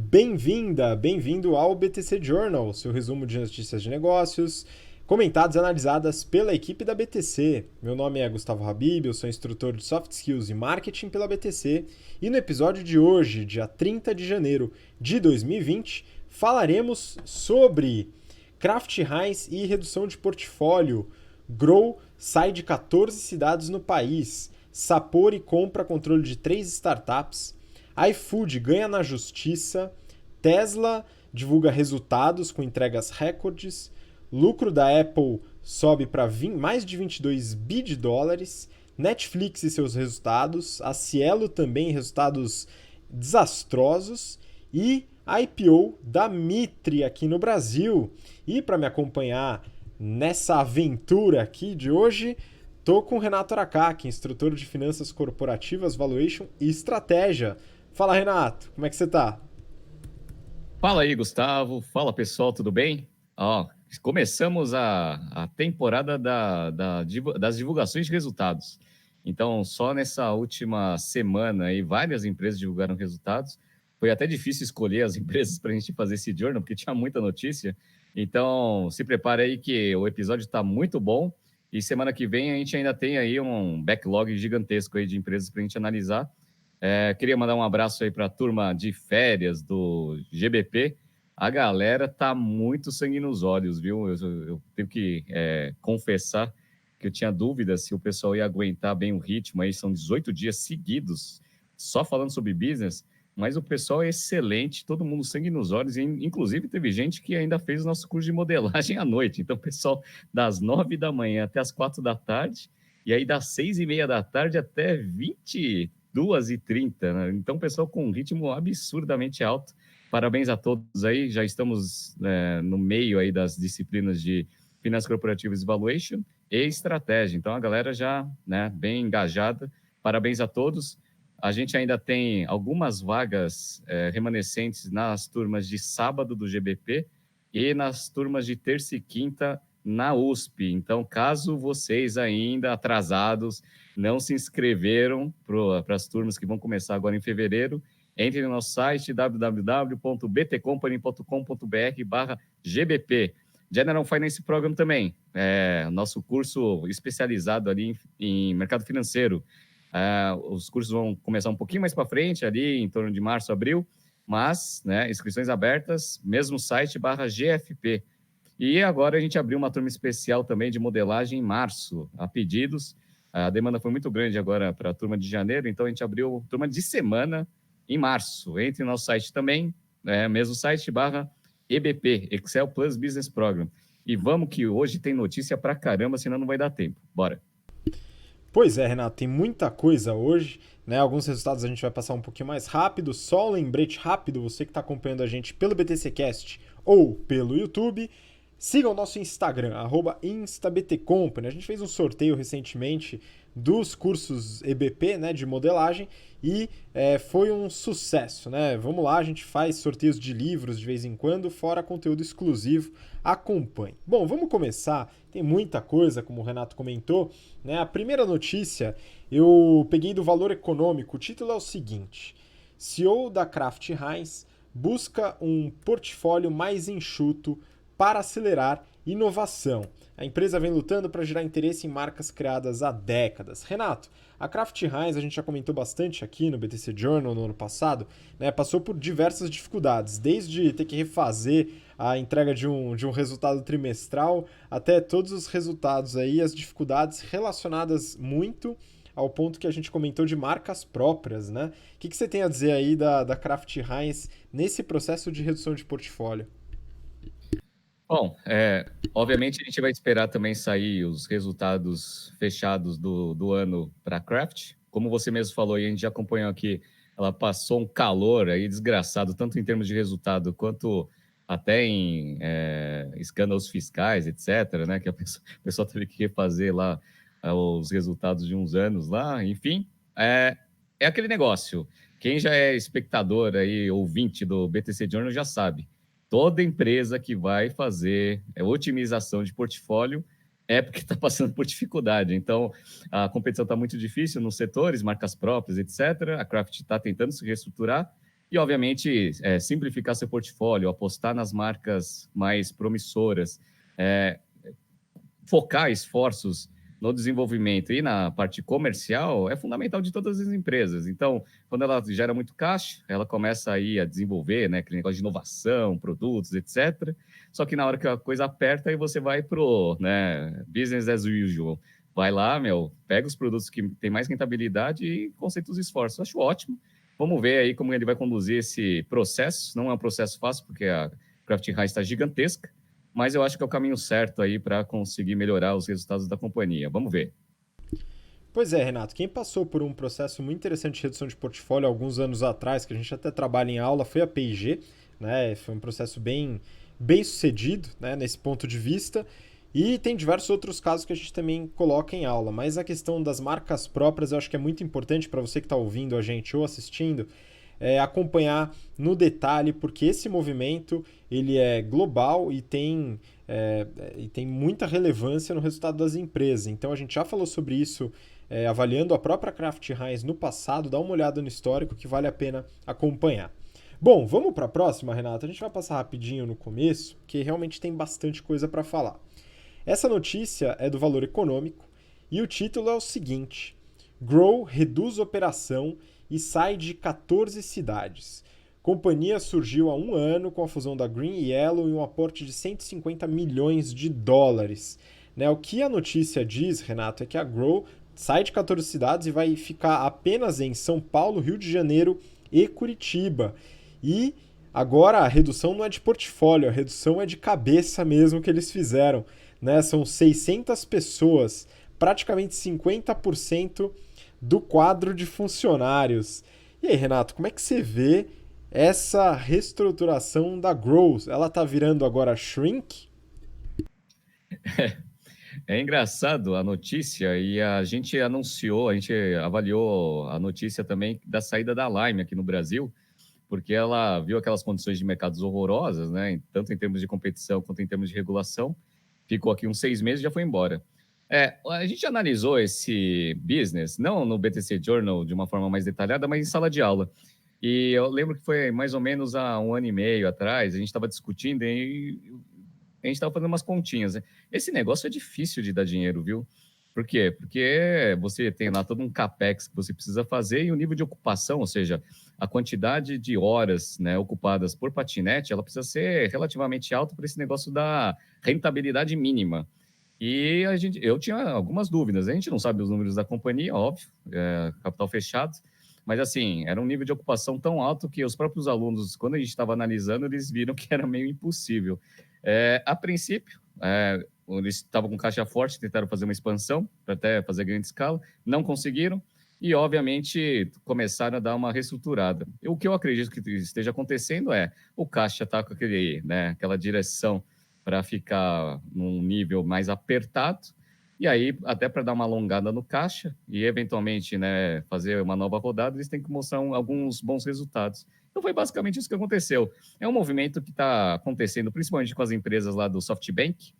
Bem-vinda, bem-vindo ao BTC Journal, seu resumo de notícias de negócios, comentadas e analisadas pela equipe da BTC. Meu nome é Gustavo Habib, eu sou instrutor de Soft Skills e Marketing pela BTC e no episódio de hoje, dia 30 de janeiro de 2020, falaremos sobre Kraft Heinz e redução de portfólio, Grow sai de 14 cidades no país, Sapori compra controle de 3 startups, iFood ganha na justiça, Tesla divulga resultados com entregas recordes, lucro da Apple sobe para mais de 22 bi de dólares, Netflix e seus resultados, a Cielo também resultados desastrosos e a IPO da Mitre aqui no Brasil. E para me acompanhar nessa aventura aqui de hoje, tô com o Renato Aracaki, instrutor de finanças corporativas, valuation e estratégia. Fala, Renato, como é que você tá? Fala aí, Gustavo. Fala, pessoal, tudo bem? Ó, começamos a temporada das divulgações de resultados. Então, só nessa última semana aí, várias empresas divulgaram resultados. Foi até difícil escolher as empresas para a gente fazer esse journal, porque tinha muita notícia. Então, se prepare aí que o episódio está muito bom. E semana que vem a gente ainda tem aí um backlog gigantesco aí de empresas para a gente analisar. Queria mandar um abraço aí para a turma de férias do GBP. A galera tá muito sangue nos olhos, viu? Eu tenho que confessar que eu tinha dúvida se o pessoal ia aguentar bem o ritmo. Aí são 18 dias seguidos só falando sobre business, mas o pessoal é excelente, todo mundo sangue nos olhos. E, inclusive, teve gente que ainda fez o nosso curso de modelagem à noite. Então, o pessoal das 9 da manhã até as 4 da tarde, e aí das 6:30 da tarde até 22h30, né? Então, pessoal com um ritmo absurdamente alto. Parabéns a todos aí. Já estamos no meio aí das disciplinas de finanças corporativas e valuation e estratégia. Então, a galera já, né, bem engajada. Parabéns a todos. A gente ainda tem algumas vagas remanescentes nas turmas de sábado do GBP e nas turmas de terça e quinta na USP. Então, caso vocês ainda atrasados não se inscreveram para as turmas que vão começar agora em fevereiro, entre no nosso site www.btcompany.com.br/GBP. General Finance Program também, nosso curso especializado ali em mercado financeiro. Os cursos vão começar um pouquinho mais para frente, ali em torno de março, abril, mas, né, inscrições abertas, mesmo site /GFP. E agora a gente abriu uma turma especial também de modelagem em março, a pedidos. A demanda foi muito grande agora para a turma de janeiro, então a gente abriu turma de semana em março. Entre no nosso site também, mesmo site /EBP, Excel Plus Business Program. E vamos que hoje tem notícia para caramba, senão não vai dar tempo. Bora! Pois é, Renato, tem muita coisa hoje, né? Alguns resultados a gente vai passar um pouquinho mais rápido. Só um lembrete rápido, você que está acompanhando a gente pelo BTCcast ou pelo YouTube, siga o nosso Instagram, @instabtcompany. A gente fez um sorteio recentemente dos cursos EBP, né, de modelagem, e foi um sucesso, né? Vamos lá, a gente faz sorteios de livros de vez em quando, fora conteúdo exclusivo. Acompanhe. Bom, vamos começar. Tem muita coisa, como o Renato comentou, né? A primeira notícia eu peguei do Valor Econômico. O título é o seguinte: CEO da Kraft Heinz busca um portfólio mais enxuto para acelerar inovação. A empresa vem lutando para gerar interesse em marcas criadas há décadas. Renato, a Kraft Heinz, a gente já comentou bastante aqui no BTC Journal no ano passado, né, passou por diversas dificuldades, desde ter que refazer a entrega de um resultado trimestral até todos os resultados aí, as dificuldades relacionadas muito ao ponto que a gente comentou de marcas próprias, né? O que você tem a dizer aí da Kraft Heinz nesse processo de redução de portfólio? Bom, obviamente a gente vai esperar também sair os resultados fechados do ano para a Kraft. Como você mesmo falou, e a gente já acompanhou aqui, ela passou um calor aí desgraçado, tanto em termos de resultado quanto até em escândalos fiscais, etc., né? Que o pessoal teve que refazer lá os resultados de uns anos lá, enfim. É aquele negócio. Quem já é espectador aí, ouvinte do BTC Journal já sabe. Toda empresa que vai fazer otimização de portfólio é porque está passando por dificuldade. Então, a competição está muito difícil nos setores, marcas próprias, etc. A Kraft está tentando se reestruturar, E, obviamente, simplificar seu portfólio, apostar nas marcas mais promissoras, é, focar esforços no desenvolvimento e na parte comercial é fundamental de todas as empresas. Então, quando ela gera muito caixa, ela começa aí a desenvolver, né, aquele negócio de inovação, produtos, etc. Só que na hora que a coisa aperta, aí você vai pro, né, business as usual. Vai lá, pega os produtos que têm mais rentabilidade e concentra os esforços. Acho ótimo. Vamos ver aí como ele vai conduzir esse processo. Não é um processo fácil, porque a Kraft Heinz está gigantesca, mas eu acho que é o caminho certo aí para conseguir melhorar os resultados da companhia. Vamos ver. Pois é, Renato, quem passou por um processo muito interessante de redução de portfólio alguns anos atrás, que a gente até trabalha em aula, foi a P&G, né? Foi um processo bem sucedido, né, nesse ponto de vista. E tem diversos outros casos que a gente também coloca em aula, mas a questão das marcas próprias eu acho que é muito importante para você que está ouvindo a gente ou assistindo, acompanhar no detalhe, porque esse movimento ele é global e tem muita relevância no resultado das empresas. Então a gente já falou sobre isso avaliando a própria Kraft Heinz no passado, dá uma olhada no histórico que vale a pena acompanhar. Bom, vamos para a próxima, Renato. A gente vai passar rapidinho no começo, porque realmente tem bastante coisa para falar. Essa notícia é do Valor Econômico e o título é o seguinte: Grow reduz operação e sai de 14 cidades. Companhia surgiu há um ano com a fusão da Green e Yellow e um aporte de 150 milhões de dólares. Né, o que a notícia diz, Renato, é que a Grow sai de 14 cidades e vai ficar apenas em São Paulo, Rio de Janeiro e Curitiba. E agora a redução não é de portfólio, a redução é de cabeça mesmo que eles fizeram. Né? São 600 pessoas, praticamente 50% do quadro de funcionários. E aí, Renato, como é que você vê essa reestruturação da Growth? Ela tá virando agora shrink? É engraçado a notícia e a gente avaliou a notícia também da saída da Lime aqui no Brasil, porque ela viu aquelas condições de mercados horrorosas, né? Tanto em termos de competição quanto em termos de regulação. Ficou aqui uns 6 meses e já foi embora. A gente analisou esse business, não no BTC Journal de uma forma mais detalhada, mas em sala de aula. E eu lembro que foi mais ou menos há um ano e meio atrás, a gente estava discutindo e a gente estava fazendo umas continhas. Né? Esse negócio é difícil de dar dinheiro, viu? Por quê? Porque você tem lá todo um capex que você precisa fazer e o nível de ocupação, ou seja, a quantidade de horas, né, ocupadas por patinete, ela precisa ser relativamente alta para esse negócio da rentabilidade mínima. E eu tinha algumas dúvidas. A gente não sabe os números da companhia, óbvio, capital fechado, mas assim, era um nível de ocupação tão alto que os próprios alunos, quando a gente estava analisando, eles viram que era meio impossível. A princípio, eles estavam com caixa forte, tentaram fazer uma expansão para até fazer grande escala, não conseguiram e, obviamente, começaram a dar uma reestruturada. O que eu acredito que esteja acontecendo o caixa está com aquela direção para ficar num nível mais apertado, e aí, até para dar uma alongada no caixa e, eventualmente, né, fazer uma nova rodada, eles têm que mostrar alguns bons resultados. Então, foi basicamente isso que aconteceu. É um movimento que está acontecendo, principalmente com as empresas lá do SoftBank,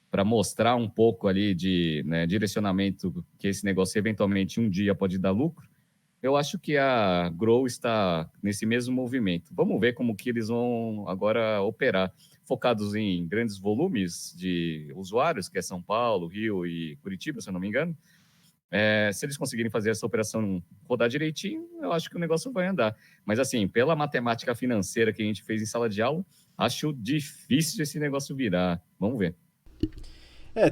para mostrar um pouco ali de direcionamento que esse negócio, eventualmente, um dia pode dar lucro. Eu acho que a Grow está nesse mesmo movimento. Vamos ver como que eles vão agora operar. Focados em grandes volumes de usuários, que é São Paulo, Rio e Curitiba, se eu não me engano. Se eles conseguirem fazer essa operação rodar direitinho, eu acho que o negócio vai andar. Mas, assim, pela matemática financeira que a gente fez em sala de aula, acho difícil esse negócio virar. Vamos ver.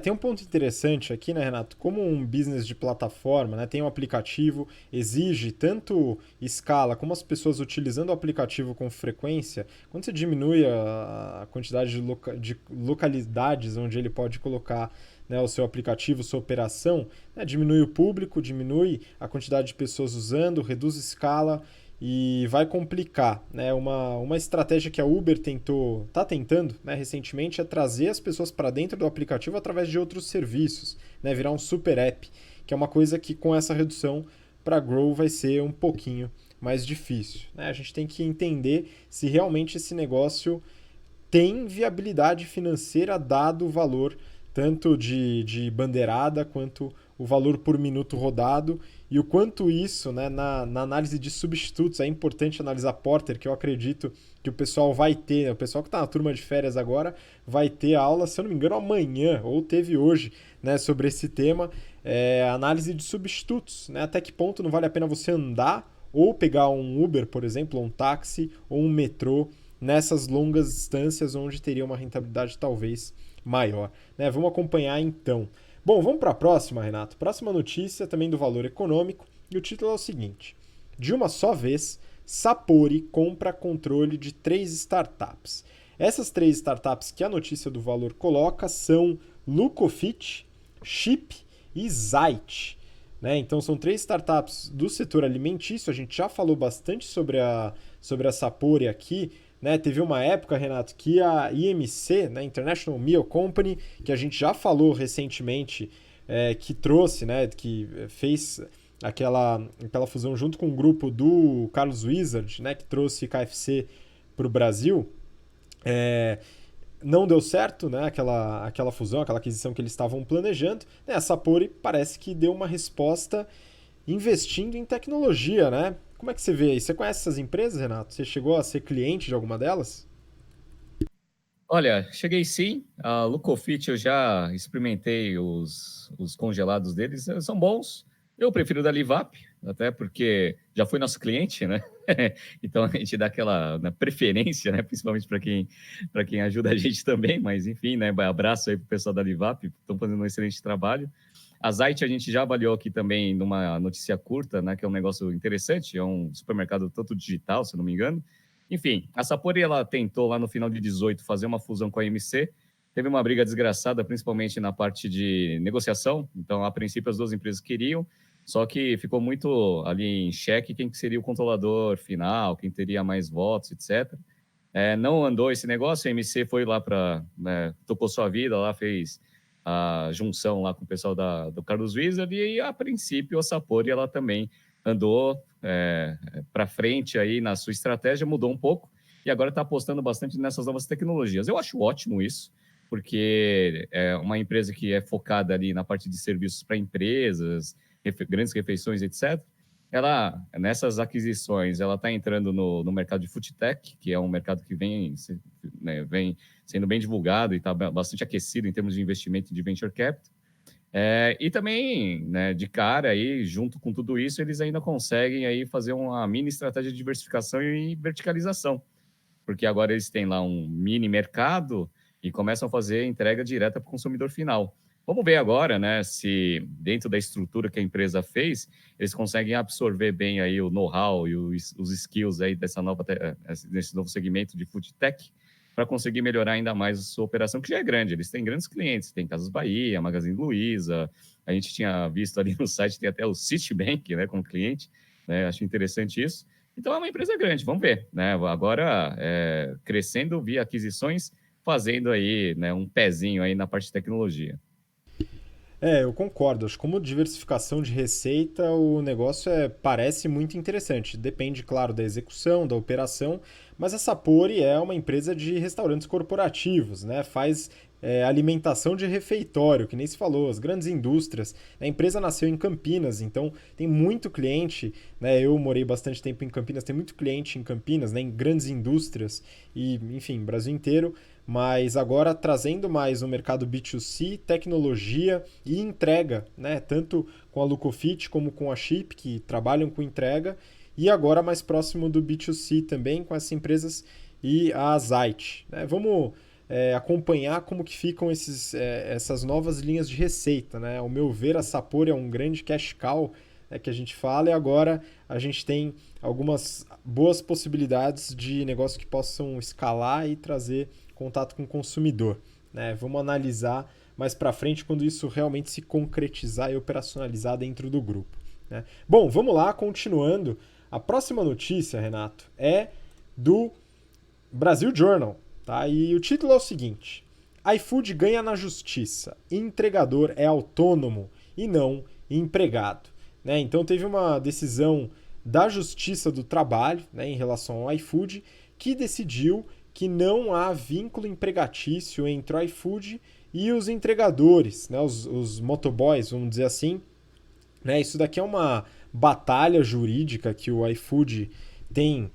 Tem um ponto interessante aqui, né, Renato? Como um business de plataforma, né, tem um aplicativo, exige tanto escala como as pessoas utilizando o aplicativo com frequência, quando você diminui a quantidade de localidades onde ele pode colocar, né, o seu aplicativo, sua operação, né, diminui o público, diminui a quantidade de pessoas usando, reduz escala e vai complicar, né? Uma estratégia que a Uber está tentando, né, recentemente, é trazer as pessoas para dentro do aplicativo através de outros serviços, né, virar um super app, que é uma coisa que com essa redução para Grow vai ser um pouquinho mais difícil, né? A gente tem que entender se realmente esse negócio tem viabilidade financeira dado o valor tanto de bandeirada quanto o valor por minuto rodado e o quanto isso, né, na análise de substitutos, é importante analisar Porter, que eu acredito que o pessoal vai ter, o pessoal que está na turma de férias agora vai ter a aula, se eu não me engano, amanhã, ou teve hoje, né, sobre esse tema, análise de substitutos, né, até que ponto não vale a pena você andar ou pegar um Uber, por exemplo, ou um táxi, ou um metrô, nessas longas distâncias onde teria uma rentabilidade talvez maior. Né? Vamos acompanhar então. Bom, vamos para a próxima, Renato. Próxima notícia também do valor econômico, e o título é o seguinte: de uma só vez, Sapori compra controle de 3 startups. Essas 3 startups que a notícia do valor coloca são Lucofit, Chip e Zait. Né? Então são 3 startups do setor alimentício, a gente já falou bastante sobre a Sapori aqui, né? Teve uma época, Renato, que a IMC, né, International Meal Company, que a gente já falou recentemente, que trouxe, né, que fez aquela fusão junto com o grupo do Carlos Wizard, né, que trouxe KFC para o Brasil, não deu certo, né, aquela fusão, aquela aquisição que eles estavam planejando. Né, a Sapori parece que deu uma resposta investindo em tecnologia, né? Como é que você vê aí? Você conhece essas empresas, Renato? Você chegou a ser cliente de alguma delas? Olha, cheguei sim. A Lucofit eu já experimentei os congelados deles, são bons. Eu prefiro da Livap, até porque já foi nosso cliente, né? Então a gente dá aquela, né, preferência, né? Principalmente para quem ajuda a gente também, mas enfim, né? Abraço aí pro pessoal da Livap, estão fazendo um excelente trabalho. A Zait a gente já avaliou aqui também numa notícia curta, né? Que é um negócio interessante, é um supermercado tanto digital, se não me engano. Enfim, a Sapori, ela tentou lá no final de 18 fazer uma fusão com a MC, teve uma briga desgraçada, principalmente na parte de negociação, então a princípio as duas empresas queriam, só que ficou muito ali em xeque quem seria o controlador final, quem teria mais votos, etc. Não andou esse negócio, a MC foi lá para, né, tocou sua vida lá, fez a junção lá com o pessoal do Carlos Wizard, e a princípio a Sapori, ela também andou para frente aí na sua estratégia, mudou um pouco e agora está apostando bastante nessas novas tecnologias. Eu acho ótimo isso, porque é uma empresa que é focada ali na parte de serviços para empresas, grandes refeições, etc. Ela, nessas aquisições, ela está entrando no mercado de food tech, que é um mercado que vem sendo bem divulgado e está bastante aquecido em termos de investimento de venture capital. E também, né, de cara, aí, junto com tudo isso, eles ainda conseguem aí fazer uma mini estratégia de diversificação e verticalização, porque agora eles têm lá um mini mercado e começam a fazer entrega direta para o consumidor final. Vamos ver agora, né, se dentro da estrutura que a empresa fez, eles conseguem absorver bem aí o know-how e os skills aí desse novo segmento de food tech, para conseguir melhorar ainda mais a sua operação, que já é grande. Eles têm grandes clientes, tem Casas Bahia, Magazine Luiza, a gente tinha visto ali no site, tem até o Citibank, né, como cliente, né, acho interessante isso. Então é uma empresa grande, vamos ver, né, agora crescendo via aquisições, fazendo aí, né, um pezinho aí na parte de tecnologia. Eu concordo. Acho que como diversificação de receita, o negócio parece muito interessante. Depende, claro, da execução, da operação, mas a Sapori é uma empresa de restaurantes corporativos, né? Faz alimentação de refeitório, que nem se falou, as grandes indústrias. A empresa nasceu em Campinas, então tem muito cliente, né? Eu morei bastante tempo em Campinas, tem muito cliente em Campinas, né? Em grandes indústrias e, enfim, Brasil inteiro, mas agora trazendo mais o mercado B2C, tecnologia e entrega, né? Tanto com a Lucofit como com a Chip, que trabalham com entrega, e agora mais próximo do B2C também, com essas empresas e a Zait. Né? Vamos acompanhar como que ficam essas novas linhas de receita. Né? Ao meu ver, a Sapori é um grande cash cow, que a gente fala, e agora a gente tem algumas boas possibilidades de negócio que possam escalar e trazer contato com o consumidor. Né? Vamos analisar mais para frente quando isso realmente se concretizar e operacionalizar dentro do grupo. Né? Bom, vamos lá, continuando. A próxima notícia, Renato, é do Brasil Journal. Tá? E o título é o seguinte: iFood ganha na justiça. Entregador é autônomo e não empregado. Né? Então teve uma decisão da Justiça do Trabalho, né, em relação ao iFood, que decidiu que não há vínculo empregatício entre o iFood e os entregadores, né, os motoboys, vamos dizer assim. Né, isso daqui é uma batalha jurídica que o iFood tem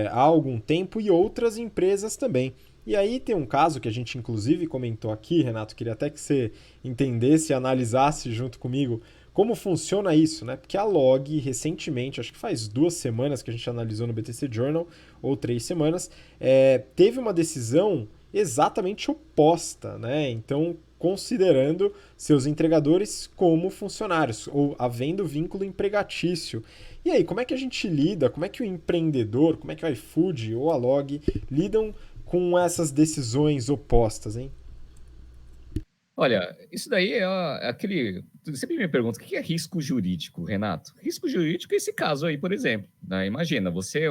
há algum tempo e outras empresas também. E aí tem um caso que a gente inclusive comentou aqui, Renato, queria até que você entendesse e analisasse junto comigo como funciona isso, né? Porque a Log, recentemente, acho que faz 2 semanas que a gente analisou no BTC Journal, ou 3 semanas, teve uma decisão exatamente oposta, né? Então, considerando seus entregadores como funcionários, ou havendo vínculo empregatício. E aí, como é que a gente lida, como é que o empreendedor, como é que o iFood ou a Log lidam com essas decisões opostas, hein? Olha, isso daí é aquele. Sempre me pergunta o que é risco jurídico, Renato? Risco jurídico é esse caso aí, por exemplo. Né? Imagina, você é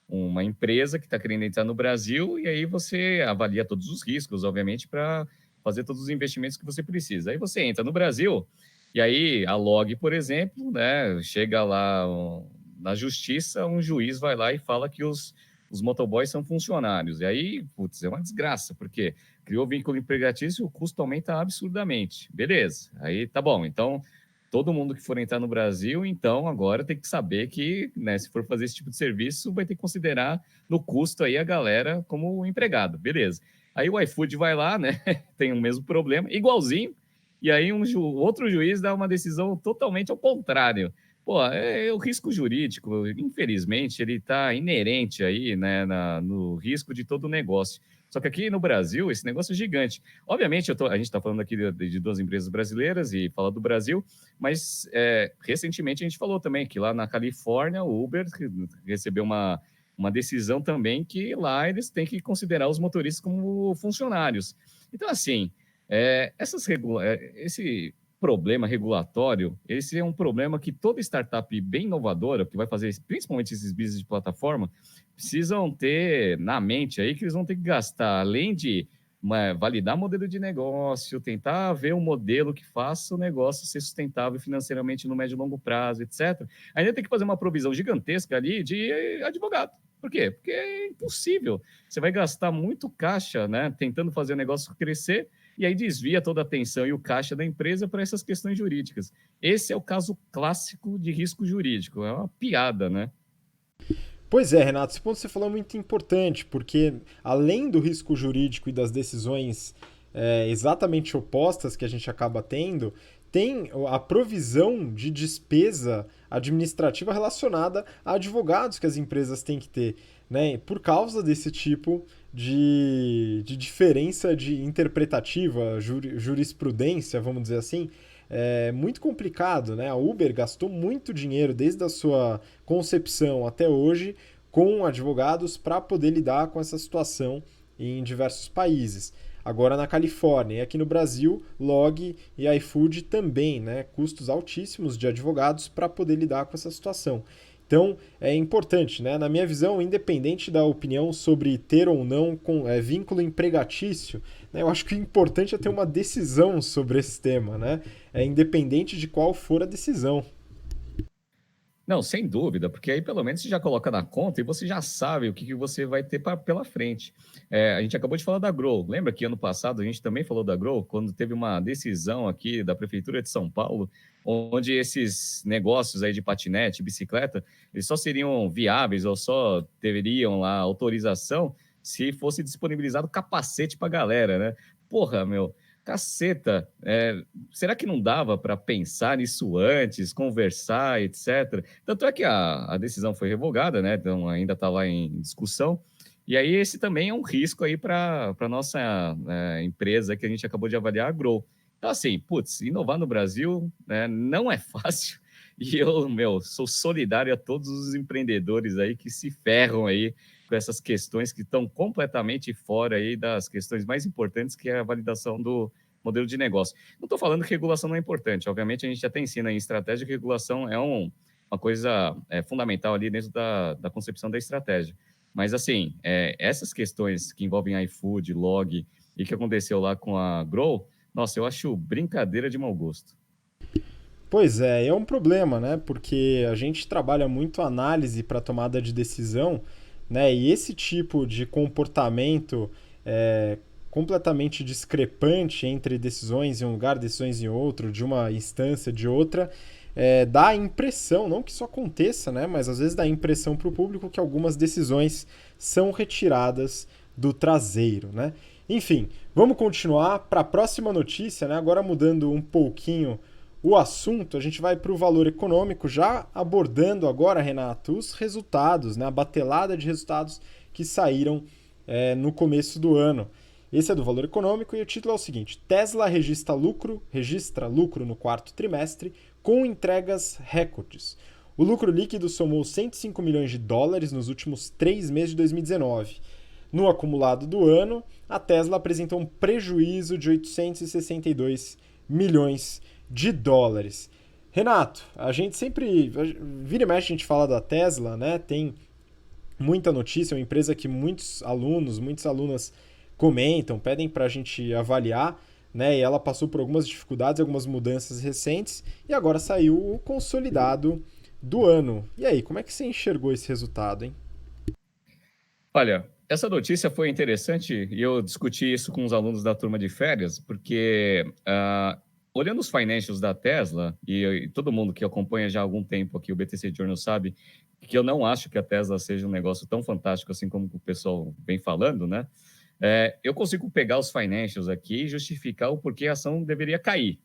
uma empresa que está querendo entrar no Brasil e aí você avalia todos os riscos, obviamente, para fazer todos os investimentos que você precisa. Aí você entra no Brasil e aí a Log, por exemplo, né, chega lá na justiça, um juiz vai lá e fala que os motoboys são funcionários. E aí, putz, é uma desgraça, porque criou vínculo empregatício e o custo aumenta absurdamente. Beleza, aí tá bom. Então, todo mundo que for entrar no Brasil, então agora tem que saber que, né, se for fazer esse tipo de serviço, vai ter que considerar no custo aí a galera como empregado. Beleza. Aí o iFood vai lá, né, tem o mesmo problema, igualzinho, e aí outro juiz dá uma decisão totalmente ao contrário. Pô, o risco jurídico, infelizmente, ele está inerente aí, né, no risco de todo o negócio. Só que aqui no Brasil, esse negócio é gigante. Obviamente, a gente está falando aqui de 2 empresas brasileiras e fala do Brasil, mas recentemente a gente falou também que lá na Califórnia, o Uber recebeu uma decisão também que lá eles têm que considerar os motoristas como funcionários. Então, assim, esse problema regulatório, esse é um problema que toda startup bem inovadora, que vai fazer principalmente esses business de plataforma, precisam ter na mente aí que eles vão ter que gastar, além de validar modelo de negócio, tentar ver um modelo que faça o negócio ser sustentável financeiramente no médio e longo prazo, etc. Ainda tem que fazer uma provisão gigantesca ali de advogado. Por quê? Porque é impossível. Você vai gastar muito caixa, né, tentando fazer o negócio crescer, e aí desvia toda a atenção e o caixa da empresa para essas questões jurídicas. Esse é o caso clássico de risco jurídico. É uma piada, né? Pois é, Renato, esse ponto que você falou é muito importante, porque além do risco jurídico e das decisões exatamente opostas que a gente acaba tendo, tem a provisão de despesa administrativa relacionada a advogados que as empresas têm que ter, né? Por causa desse tipo de diferença de interpretativa, jurisprudência, vamos dizer assim, é muito complicado, né? A Uber gastou muito dinheiro desde a sua concepção até hoje com advogados para poder lidar com essa situação em diversos países. Agora na Califórnia e aqui no Brasil, Log e iFood também, né? Custos altíssimos de advogados para poder lidar com essa situação. Então é importante, né? Na minha visão, independente da opinião sobre ter ou não vínculo empregatício, né? Eu acho que o importante é ter uma decisão sobre esse tema, né? Independente de qual for a decisão. Não, sem dúvida, porque aí pelo menos você já coloca na conta e você já sabe o que você vai ter pela frente. A gente acabou de falar da Grow. Lembra que ano passado a gente também falou da Grow, quando teve uma decisão aqui da Prefeitura de São Paulo, onde esses negócios aí de patinete, bicicleta, eles só seriam viáveis ou só teriam lá autorização se fosse disponibilizado capacete para a galera, né? Porra, meu, caceta, será que não dava para pensar nisso antes, conversar, etc. Tanto é que a decisão foi revogada, né? Então ainda está lá em discussão. E aí esse também é um risco aí para a nossa empresa que a gente acabou de avaliar, a Grow. Então assim, putz, inovar no Brasil, né, não é fácil. E eu, sou solidário a todos os empreendedores aí que se ferram aí com essas questões que estão completamente fora aí das questões mais importantes, que é a validação do modelo de negócio. Não estou falando que regulação não é importante. Obviamente, a gente até ensina em estratégia que regulação é uma coisa fundamental ali dentro da concepção da estratégia. Mas, assim, essas questões que envolvem iFood, Log e que aconteceu lá com a Grow, nossa, eu acho brincadeira de mau gosto. Pois é um problema, né? Porque a gente trabalha muito análise para tomada de decisão, né? E esse tipo de comportamento completamente discrepante entre decisões em um lugar, decisões em outro, de uma instância, de outra, dá a impressão, não que isso aconteça, né, mas às vezes dá a impressão para o público que algumas decisões são retiradas do traseiro, né? Enfim, vamos continuar para a próxima notícia, né? Agora mudando um pouquinho o assunto, a gente vai para o valor econômico, já abordando agora, Renato, os resultados, né? A batelada de resultados que saíram no começo do ano. Esse é do valor econômico e o título é o seguinte: Tesla registra lucro no quarto trimestre com entregas recordes. O lucro líquido somou 105 milhões de dólares nos últimos 3 meses de 2019. No acumulado do ano, a Tesla apresentou um prejuízo de 862 milhões de dólares. Renato, a gente sempre, vira e mexe, a gente fala da Tesla, né? Tem muita notícia, é uma empresa que muitas alunas comentam, pedem para a gente avaliar, né? E ela passou por algumas dificuldades, algumas mudanças recentes e agora saiu o consolidado do ano. E aí, como é que você enxergou esse resultado, hein? Olha, essa notícia foi interessante e eu discuti isso com os alunos da turma de férias, porque olhando os financials da Tesla, e todo mundo que acompanha já há algum tempo aqui o BTC Journal sabe que eu não acho que a Tesla seja um negócio tão fantástico assim como o pessoal vem falando, né? Eu consigo pegar os financials aqui e justificar o porquê a ação deveria cair.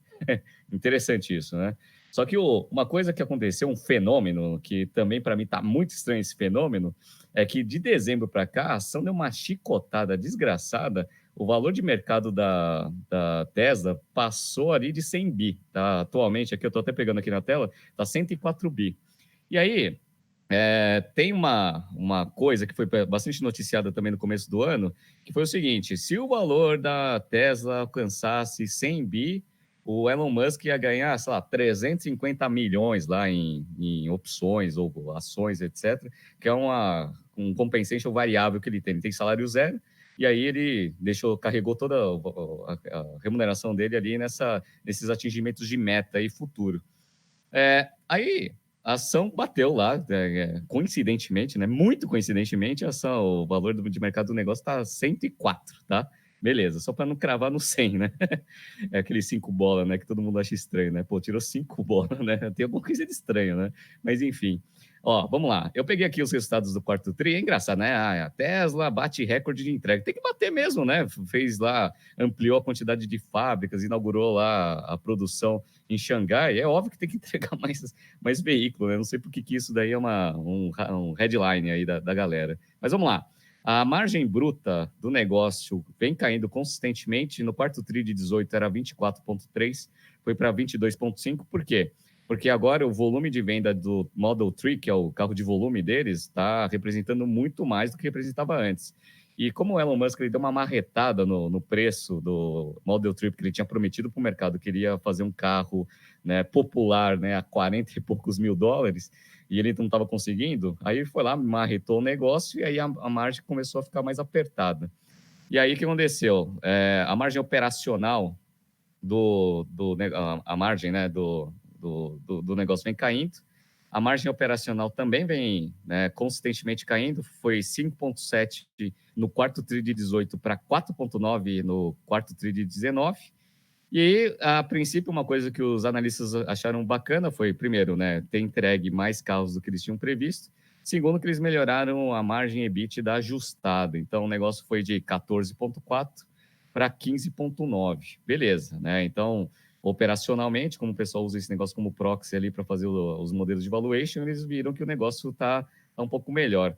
Interessante isso, né? Só que uma coisa que aconteceu, um fenômeno, que também para mim está muito estranho esse fenômeno, é que de dezembro para cá a ação deu uma chicotada desgraçada. O valor de mercado da Tesla passou ali de 100 bi. Tá? Atualmente, aqui eu estou até pegando aqui na tela, está 104 bi. E aí, tem uma coisa que foi bastante noticiada também no começo do ano, que foi o seguinte: se o valor da Tesla alcançasse 100 bi, o Elon Musk ia ganhar, sei lá, 350 milhões lá em opções ou ações, etc., que é um compensation variável que ele tem. Ele tem salário zero, e aí ele carregou toda a remuneração dele ali nesses atingimentos de meta e futuro. Aí a ação bateu lá, coincidentemente, né? Muito coincidentemente, o valor de mercado do negócio está 104, tá? Beleza, só para não cravar no 100, né? É aquele 5 bola, né? Que todo mundo acha estranho, né? Pô, tirou 5 bola, né? Tem alguma coisa de estranho, né? Mas enfim. Ó, vamos lá. Eu peguei aqui os resultados do quarto tri. É engraçado, né? A Tesla bate recorde de entrega. Tem que bater mesmo, né? Fez lá, ampliou a quantidade de fábricas, inaugurou lá a produção em Xangai. É óbvio que tem que entregar mais veículo, né? Não sei por que isso daí é um headline aí da galera. Mas vamos lá. A margem bruta do negócio vem caindo consistentemente. No quarto tri de 18 era 24,3, foi para 22,5. Por quê? Porque agora o volume de venda do Model 3, que é o carro de volume deles, está representando muito mais do que representava antes. E como o Elon Musk ele deu uma marretada no preço do Model 3, que ele tinha prometido para o mercado que iria fazer um carro, né, popular, né, a 40 e poucos mil dólares, e ele não estava conseguindo, aí ele foi lá, marretou o negócio, e aí a margem começou a ficar mais apertada. E aí o que aconteceu? A margem operacional a margem, né, do negócio vem caindo. A margem operacional também vem, né, consistentemente caindo. Foi 5,7 no quarto tri de 18 para 4,9 no quarto tri de 19. E aí, a princípio, uma coisa que os analistas acharam bacana foi, primeiro, né, ter entregue mais carros do que eles tinham previsto. Segundo, que eles melhoraram a margem EBITDA ajustada. Então, o negócio foi de 14,4 para 15,9. Beleza, né? Então, operacionalmente, como o pessoal usa esse negócio como proxy ali para fazer os modelos de valuation, eles viram que o negócio está um pouco melhor.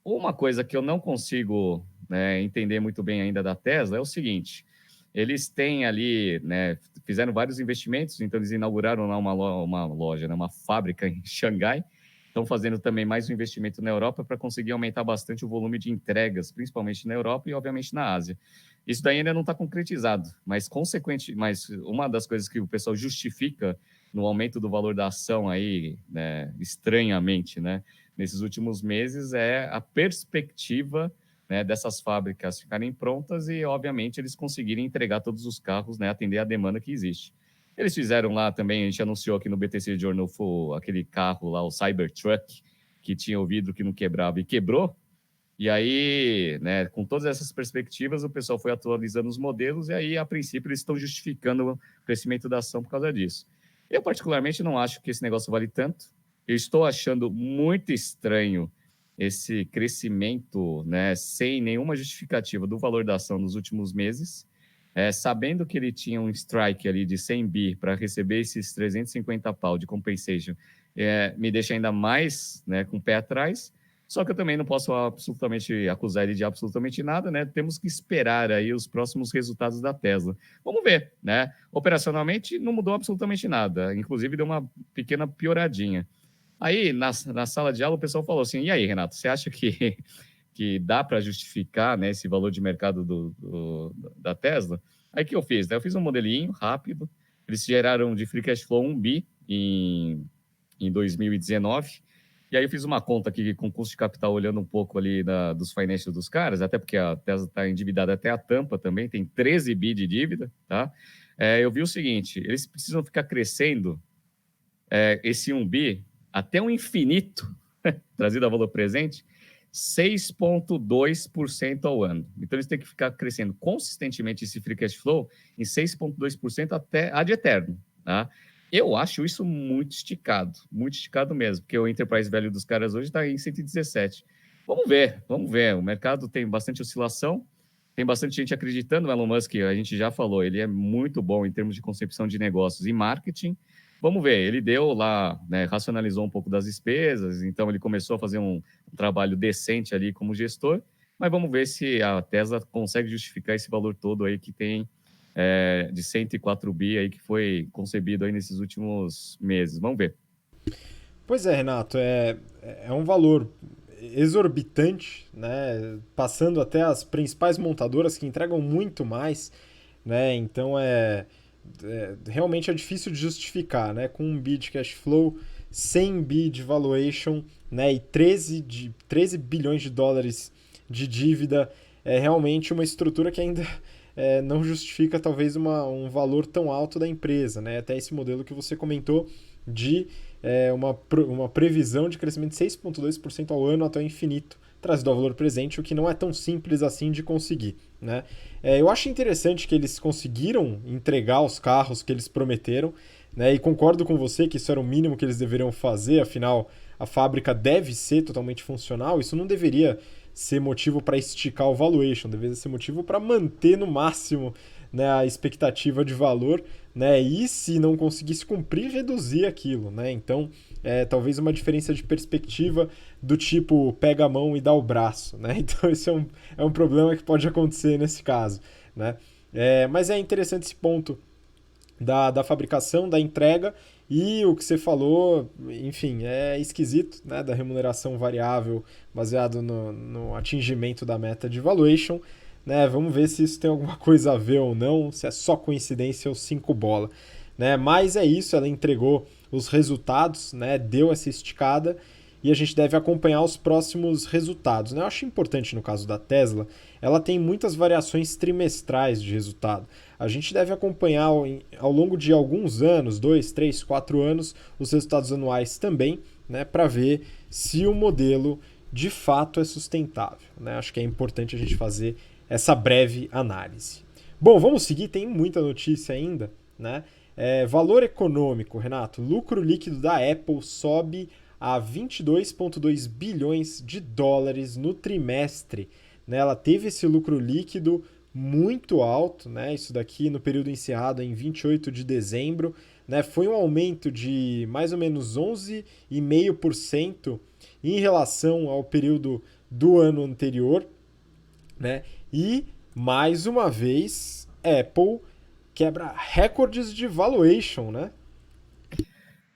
Uma coisa que eu não consigo, né, entender muito bem ainda da Tesla é o seguinte: eles têm ali, né, fizeram vários investimentos, então eles inauguraram lá uma loja, né, uma fábrica em Xangai. Estão fazendo também mais um investimento na Europa para conseguir aumentar bastante o volume de entregas, principalmente na Europa e, obviamente, na Ásia. Isso daí ainda não está concretizado, mas uma das coisas que o pessoal justifica no aumento do valor da ação aí, né, estranhamente, né, nesses últimos meses, é a perspectiva, né, dessas fábricas ficarem prontas e, obviamente, eles conseguirem entregar todos os carros, né, atender a demanda que existe. Eles fizeram lá também, a gente anunciou aqui no BTC Journal, aquele carro lá, o Cybertruck, que tinha o vidro que não quebrava e quebrou. E aí, né, com todas essas perspectivas, o pessoal foi atualizando os modelos e aí, a princípio, eles estão justificando o crescimento da ação por causa disso. Eu, particularmente, não acho que esse negócio vale tanto. Eu estou achando muito estranho esse crescimento, né, sem nenhuma justificativa do valor da ação nos últimos meses, sabendo que ele tinha um strike ali de 100 bi para receber esses 350 pau de compensation, me deixa ainda mais, né, com o pé atrás. Só que eu também não posso absolutamente acusar ele de absolutamente nada, né? Temos que esperar aí os próximos resultados da Tesla. Vamos ver, né? Operacionalmente não mudou absolutamente nada, inclusive deu uma pequena pioradinha. Aí, na sala de aula, o pessoal falou assim: e aí, Renato, você acha que dá para justificar, né, esse valor de mercado da Tesla? Aí que eu fiz? Né? Eu fiz um modelinho rápido, eles geraram de free cash flow 1 bi em 2019. E aí eu fiz uma conta aqui com custo de capital, olhando um pouco ali dos financials dos caras, até porque a Tesla está endividada até a tampa também, tem 13 bi de dívida, tá? Eu vi o seguinte, eles precisam ficar crescendo esse 1 bi até o infinito, trazido a valor presente, 6,2% ao ano. Então, eles têm que ficar crescendo consistentemente esse free cash flow em 6,2% até ad eterno, tá? Eu acho isso muito esticado mesmo, porque o enterprise value dos caras hoje está em 117. Vamos ver, vamos ver. O mercado tem bastante oscilação, tem bastante gente acreditando no Elon Musk, a gente já falou, ele é muito bom em termos de concepção de negócios e marketing. Vamos ver, ele deu lá, né, racionalizou um pouco das despesas, então ele começou a fazer um trabalho decente ali como gestor, mas vamos ver se a Tesla consegue justificar esse valor todo aí que tem de 104 bi aí que foi concebido aí nesses últimos meses. Vamos ver. Pois é, Renato, é um valor exorbitante, né? Passando até as principais montadoras que entregam muito mais, né? Então realmente é difícil de justificar, né? Com 1 bi de cash flow, 100 bi de valuation, né? E 13 bilhões de dólares de dívida, é realmente uma estrutura que ainda não justifica talvez um valor tão alto da empresa, né? Até esse modelo que você comentou de uma previsão de crescimento de 6,2% ao ano até o infinito, trazido ao valor presente, o que não é tão simples assim de conseguir, né? Eu acho interessante que eles conseguiram entregar os carros que eles prometeram, né? E concordo com você que isso era o mínimo que eles deveriam fazer, afinal a fábrica deve ser totalmente funcional, isso não deveria ser motivo para esticar o valuation, deveria ser motivo para manter no máximo, né, a expectativa de valor, né, e se não conseguisse cumprir, reduzir aquilo, né? Então, talvez uma diferença de perspectiva do tipo pega a mão e dá o braço, né? Então, esse é um problema que pode acontecer nesse caso, né? Mas é interessante esse ponto da fabricação, da entrega e o que você falou, enfim, é esquisito, né, da remuneração variável baseado no atingimento da meta de valuation, né? Vamos ver se isso tem alguma coisa a ver ou não, se é só coincidência ou cinco bola, né? Mas é isso, ela entregou os resultados, né? Deu essa esticada e a gente deve acompanhar os próximos resultados, né? Eu acho importante no caso da Tesla, ela tem muitas variações trimestrais de resultado. A gente deve acompanhar ao longo de alguns anos, 2, 3, 4 anos, os resultados anuais também, né, para ver se o modelo de fato é sustentável, né? Acho que é importante a gente fazer essa breve análise. Bom, vamos seguir, tem muita notícia ainda, né? Valor econômico, Renato, lucro líquido da Apple sobe a 22,2 bilhões de dólares no trimestre, né? Ela teve esse lucro líquido muito alto, né? Isso daqui no período encerrado em 28 de dezembro, né? Foi um aumento de mais ou menos 11,5% em relação ao período do ano anterior, né? E mais uma vez, Apple quebra recordes de valuation, né?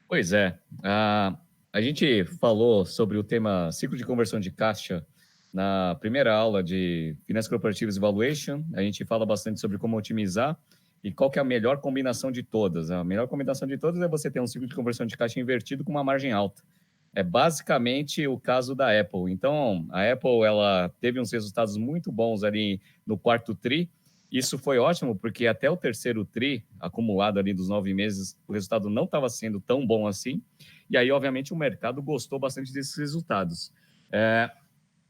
Pois é. A gente falou sobre o tema ciclo de conversão de caixa na primeira aula de Finanças Corporativas e Valuation. A gente fala bastante sobre como otimizar e qual que é a melhor combinação de todas. A melhor combinação de todas é você ter um ciclo de conversão de caixa invertido com uma margem alta. É basicamente o caso da Apple. Então, a Apple ela teve uns resultados muito bons ali no quarto tri. Isso foi ótimo, porque até o terceiro tri, acumulado ali dos 9 meses, o resultado não estava sendo tão bom assim. E aí, obviamente, o mercado gostou bastante desses resultados.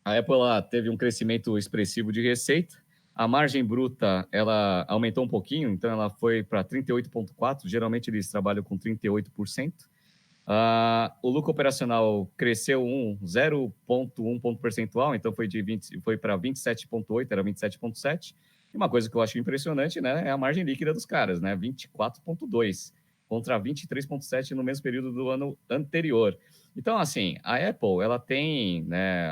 A Apple ela teve um crescimento expressivo de receita. A margem bruta ela aumentou um pouquinho, então ela foi para 38,4%. Geralmente eles trabalham com 38%. O lucro operacional cresceu 0,1 ponto percentual, então foi para 27,8, era 27,7. E uma coisa que eu acho impressionante, né, é a margem líquida dos caras, né, 24,2 contra 23,7 no mesmo período do ano anterior. Então, assim, a Apple, ela tem, né,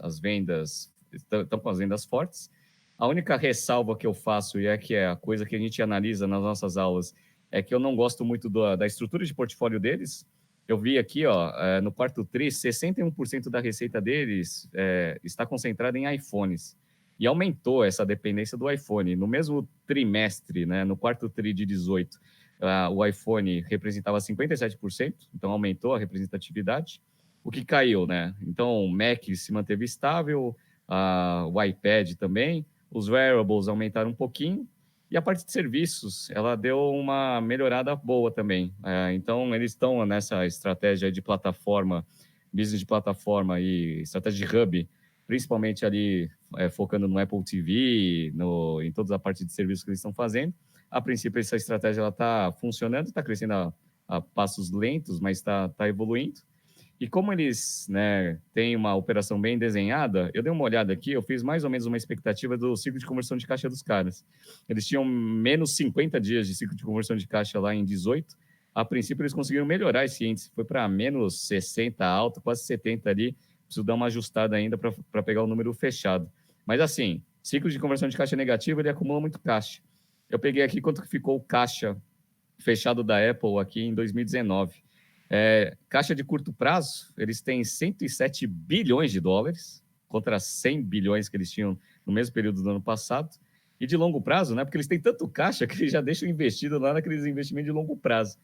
as vendas, estão com as vendas fortes. A única ressalva que eu faço, e é que é a coisa que a gente analisa nas nossas aulas, é que eu não gosto muito da estrutura de portfólio deles. Eu vi aqui, ó, no quarto tri, 61% da receita deles está concentrada em iPhones. E aumentou essa dependência do iPhone. No mesmo trimestre, né, no quarto tri de 18, o iPhone representava 57%, então aumentou a representatividade. O que caiu, né? Então, o Mac se manteve estável, o iPad também, os wearables aumentaram um pouquinho, e a parte de serviços, ela deu uma melhorada boa também. Então, eles estão nessa estratégia de plataforma, business de plataforma e estratégia de hub, principalmente ali focando no Apple TV, em toda a parte de serviços que eles estão fazendo. A princípio, essa estratégia está funcionando, está crescendo a passos lentos, mas está evoluindo. E como eles, né, têm uma operação bem desenhada, eu dei uma olhada aqui, eu fiz mais ou menos uma expectativa do ciclo de conversão de caixa dos caras. Eles tinham menos 50 dias de ciclo de conversão de caixa lá em 18. A princípio, eles conseguiram melhorar esse índice. Foi para menos 60 alto, quase 70 ali. Preciso dar uma ajustada ainda para pegar o número fechado. Mas assim, ciclo de conversão de caixa negativo, ele acumula muito caixa. Eu peguei aqui quanto que ficou o caixa fechado da Apple aqui em 2019. Caixa de curto prazo, eles têm 107 bilhões de dólares contra 100 bilhões que eles tinham no mesmo período do ano passado. E de longo prazo, né? Porque eles têm tanto caixa que eles já deixam investido lá naqueles investimentos de longo prazo,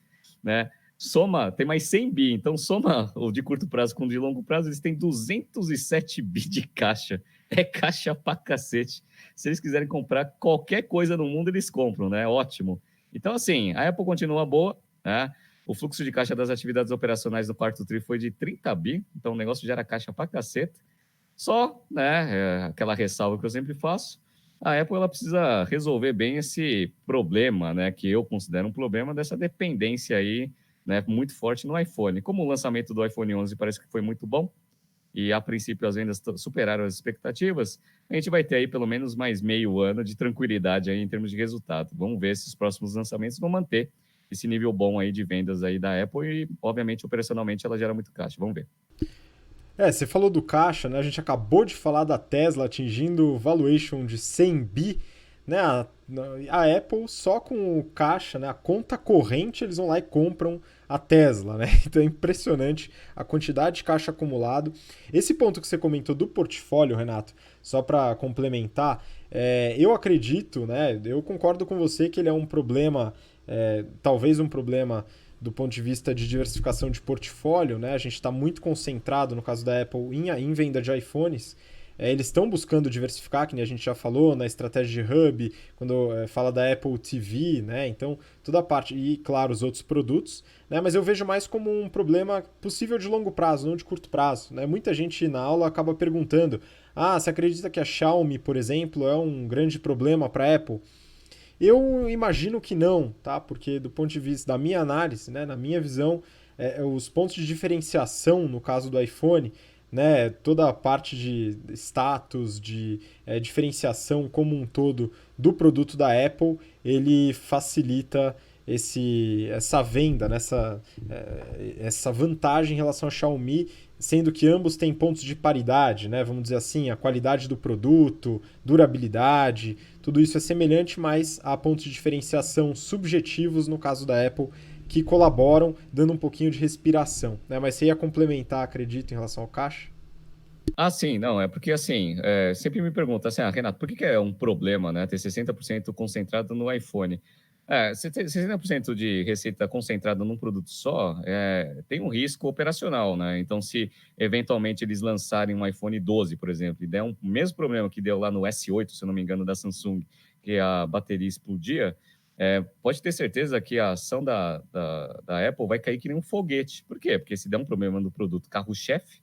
né? Soma, tem mais 100 bi, então soma o de curto prazo com o de longo prazo, eles têm 207 bi de caixa. É caixa pra cacete. Se eles quiserem comprar qualquer coisa no mundo, eles compram, né? Ótimo. Então, assim, a Apple continua boa, né? O fluxo de caixa das atividades operacionais do quarto tri foi de 30 bi, então o negócio gera caixa pra caceta. Só, né, aquela ressalva que eu sempre faço, a Apple ela precisa resolver bem esse problema, né, que eu considero um problema dessa dependência aí, né, muito forte no iPhone. Como o lançamento do iPhone 11 parece que foi muito bom, e a princípio as vendas superaram as expectativas, a gente vai ter aí pelo menos mais meio ano de tranquilidade aí em termos de resultado. Vamos ver se os próximos lançamentos vão manter esse nível bom aí de vendas aí da Apple e, obviamente, operacionalmente ela gera muito caixa. Vamos ver. Você falou do caixa, né? A gente acabou de falar da Tesla atingindo valuation de 100 bi, né? A Apple só com o caixa, né? A conta corrente, eles vão lá e compram a Tesla, né? Então é impressionante a quantidade de caixa acumulado. Esse ponto que você comentou do portfólio, Renato, só para complementar, eu acredito, né? Eu concordo com você que ele é um problema, talvez um problema do ponto de vista de diversificação de portfólio, né? A gente está muito concentrado, no caso da Apple, em venda de iPhones. Eles estão buscando diversificar, que a gente já falou, na estratégia de hub, quando fala da Apple TV, né? Então, toda a parte, e claro, os outros produtos, né? Mas eu vejo mais como um problema possível de longo prazo, não de curto prazo, né? Muita gente na aula acaba perguntando: você acredita que a Xiaomi, por exemplo, é um grande problema para a Apple? Eu imagino que não, tá? Porque do ponto de vista da minha análise, né, na minha visão, os pontos de diferenciação no caso do iPhone, né, toda a parte de status, de diferenciação como um todo do produto da Apple, ele facilita essa venda, né, essa vantagem em relação à Xiaomi, sendo que ambos têm pontos de paridade, né? Vamos dizer assim, a qualidade do produto, durabilidade, tudo isso é semelhante, mas há pontos de diferenciação subjetivos no caso da Apple que colaboram, dando um pouquinho de respiração, né? Mas você ia complementar, acredito, em relação ao caixa? Sim, não, é porque assim, sempre me perguntam assim, Renato, por que é um problema, né, ter 60% concentrado no iPhone? Você ter 60% de receita concentrada num produto só, tem um risco operacional, né? Então, se eventualmente eles lançarem um iPhone 12, por exemplo, e der o mesmo problema que deu lá no S8, se eu não me engano, da Samsung, que a bateria explodia, pode ter certeza que a ação da Apple vai cair que nem um foguete. Por quê? Porque se der um problema no produto carro-chefe,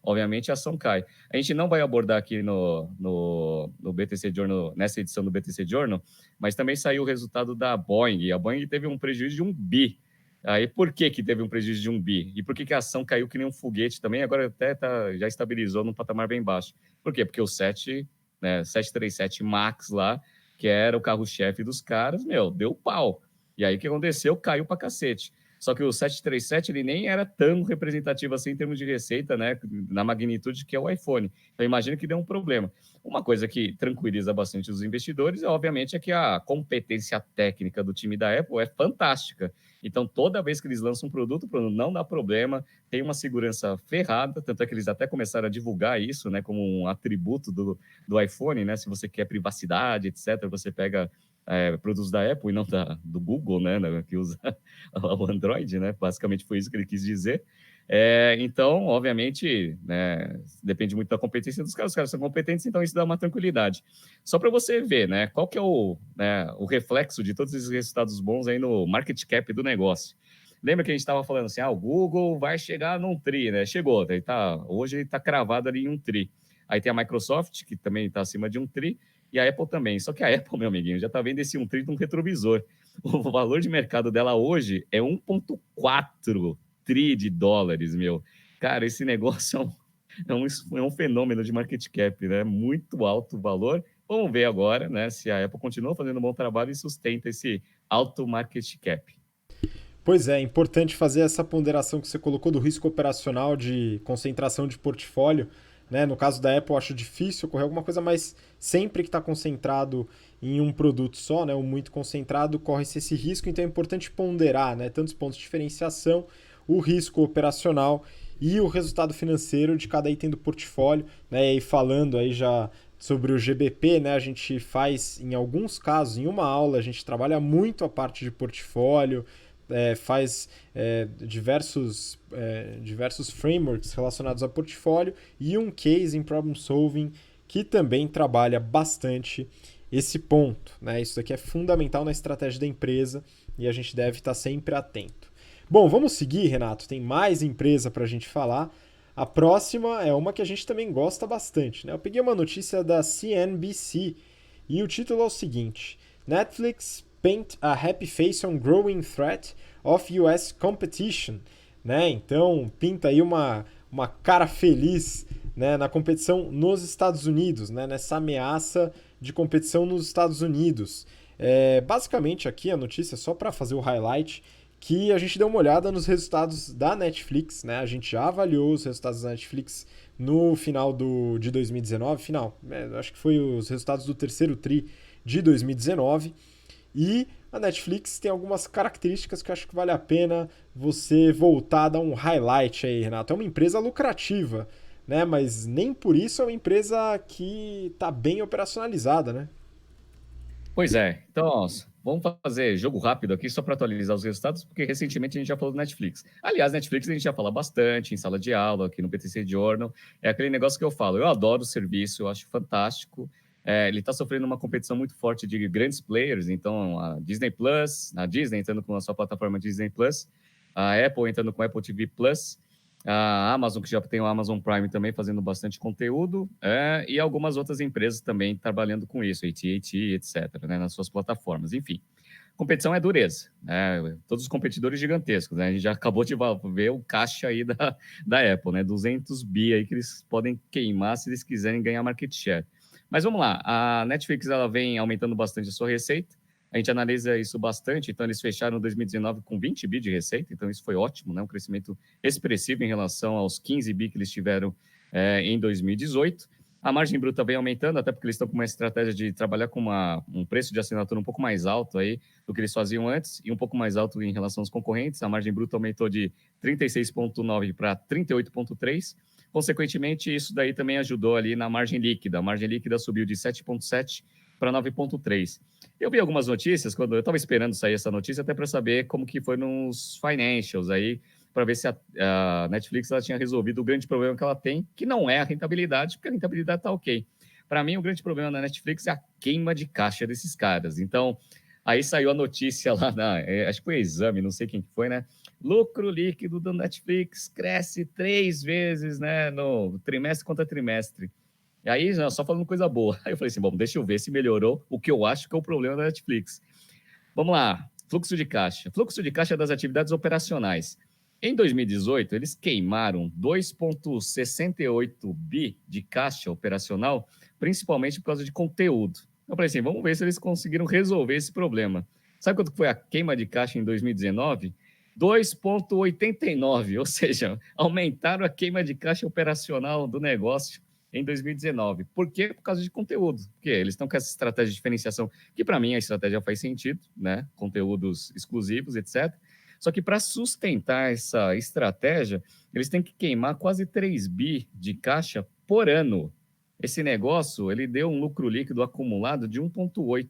obviamente a ação cai. A gente não vai abordar aqui no BTC Journal, nessa edição do BTC Journal, mas também saiu o resultado da Boeing. A Boeing teve um prejuízo de 1 bi. Aí por que teve um prejuízo de 1 bi? E por que a ação caiu que nem um foguete também? Agora até já estabilizou num patamar bem baixo. Por quê? Porque o 737 MAX lá, que era o carro-chefe dos caras, deu pau. E aí o que aconteceu? Caiu pra cacete. Só que o 737 ele nem era tão representativo assim em termos de receita, né? Na magnitude que é o iPhone. Então imagina que deu um problema. Uma coisa que tranquiliza bastante os investidores, obviamente, é que a competência técnica do time da Apple é fantástica. Então, toda vez que eles lançam um produto, o produto não dá problema, tem uma segurança ferrada, tanto é que eles até começaram a divulgar isso, né, como um atributo do iPhone, né? Se você quer privacidade, etc., você pega produtos da Apple e não do Google, né, que usa o Android, né? Basicamente foi isso que ele quis dizer. Então, obviamente, né, depende muito da competência dos caras. Os caras são competentes, então isso dá uma tranquilidade. Só para você ver, né, qual que é o reflexo de todos esses resultados bons aí no market cap do negócio. Lembra que a gente estava falando assim, o Google vai chegar num tri, né? Chegou, hoje ele está cravado ali em um tri. Aí tem a Microsoft, que também está acima de um tri, e a Apple também. Só que a Apple, meu amiguinho, já está vendo esse um tri num retrovisor. O valor de mercado dela hoje é 1,4 tri de dólares, meu. Cara, esse negócio é um fenômeno de market cap, né? Muito alto o valor. Vamos ver agora, né, se a Apple continua fazendo um bom trabalho e sustenta esse alto market cap. Pois é importante fazer essa ponderação que você colocou do risco operacional de concentração de portfólio. Né? No caso da Apple, eu acho difícil ocorrer alguma coisa, mas sempre que está concentrado em um produto só, né, ou muito concentrado, corre-se esse risco. Então é importante ponderar, né, tantos pontos de diferenciação, o risco operacional e o resultado financeiro de cada item do portfólio. Né? E falando aí já sobre o GBP, né, a gente faz, em alguns casos, em uma aula, a gente trabalha muito a parte de portfólio, faz diversos frameworks relacionados a portfólio e um case em problem solving que também trabalha bastante esse ponto. Né? Isso aqui é fundamental na estratégia da empresa e a gente deve estar sempre atento. Bom, vamos seguir, Renato. Tem mais empresa para a gente falar. A próxima é uma que a gente também gosta bastante. Né? Eu peguei uma notícia da CNBC e o título é o seguinte: Netflix paint a happy face on growing threat of US competition. Né? Então, pinta aí uma cara feliz, né, na competição nos Estados Unidos, né, nessa ameaça de competição nos Estados Unidos. Basicamente aqui a notícia, só para fazer o highlight, que a gente deu uma olhada nos resultados da Netflix, né? A gente já avaliou os resultados da Netflix no final de 2019, acho que foi os resultados do terceiro tri de 2019, e a Netflix tem algumas características que eu acho que vale a pena você voltar a dar um highlight aí, Renato. É uma empresa lucrativa, né? Mas nem por isso é uma empresa que está bem operacionalizada, né? Pois é. Então, vamos fazer jogo rápido aqui só para atualizar os resultados, porque recentemente a gente já falou do Netflix. Aliás, Netflix a gente já fala bastante em sala de aula, aqui no BTC Journal. É aquele negócio que eu falo. Eu adoro o serviço, eu acho fantástico. Ele está sofrendo uma competição muito forte de grandes players, então a Disney Plus, a Disney entrando com a sua plataforma Disney Plus, a Apple entrando com a Apple TV Plus, a Amazon, que já tem o Amazon Prime também fazendo bastante conteúdo, e algumas outras empresas também trabalhando com isso, AT&T, etc., né, nas suas plataformas. Enfim, competição é dureza, né? Todos os competidores gigantescos, né? A gente já acabou de ver o caixa aí da Apple, né? 200 bi aí que eles podem queimar se eles quiserem ganhar market share. Mas vamos lá, a Netflix ela vem aumentando bastante a sua receita, a gente analisa isso bastante, então eles fecharam 2019 com 20 bi de receita, então isso foi ótimo, né? Um crescimento expressivo em relação aos 15 bi que eles tiveram em 2018. A margem bruta vem aumentando, até porque eles estão com uma estratégia de trabalhar com um preço de assinatura um pouco mais alto aí do que eles faziam antes e um pouco mais alto em relação aos concorrentes. A margem bruta aumentou de 36,9 para 38,3. Consequentemente, isso daí também ajudou ali na margem líquida. A margem líquida subiu de 7,7 para 9,3. Eu vi algumas notícias, quando eu estava esperando sair essa notícia, até para saber como que foi nos financials aí, para ver se a Netflix ela tinha resolvido o grande problema que ela tem, que não é a rentabilidade, porque a rentabilidade está ok. Para mim, o grande problema da Netflix é a queima de caixa desses caras. Então, Aí saiu a notícia lá, acho que foi Exame, não sei quem que foi, né? Lucro líquido do Netflix cresce 3 vezes, né? No trimestre contra trimestre. E aí, só falando coisa boa. Aí eu falei assim, bom, deixa eu ver se melhorou o que eu acho que é o problema da Netflix. Vamos lá, fluxo de caixa. Fluxo de caixa das atividades operacionais. Em 2018, eles queimaram 2,68 bi de caixa operacional, principalmente por causa de conteúdo. Eu falei assim, vamos ver se eles conseguiram resolver esse problema. Sabe quanto foi a queima de caixa em 2019? 2,89, ou seja, aumentaram a queima de caixa operacional do negócio em 2019. Por quê? Por causa de conteúdo. Porque eles estão com essa estratégia de diferenciação, que para mim a estratégia faz sentido, né? Conteúdos exclusivos, etc. Só que para sustentar essa estratégia, eles têm que queimar quase 3 bi de caixa por ano. Esse negócio, ele deu um lucro líquido acumulado de 1,8.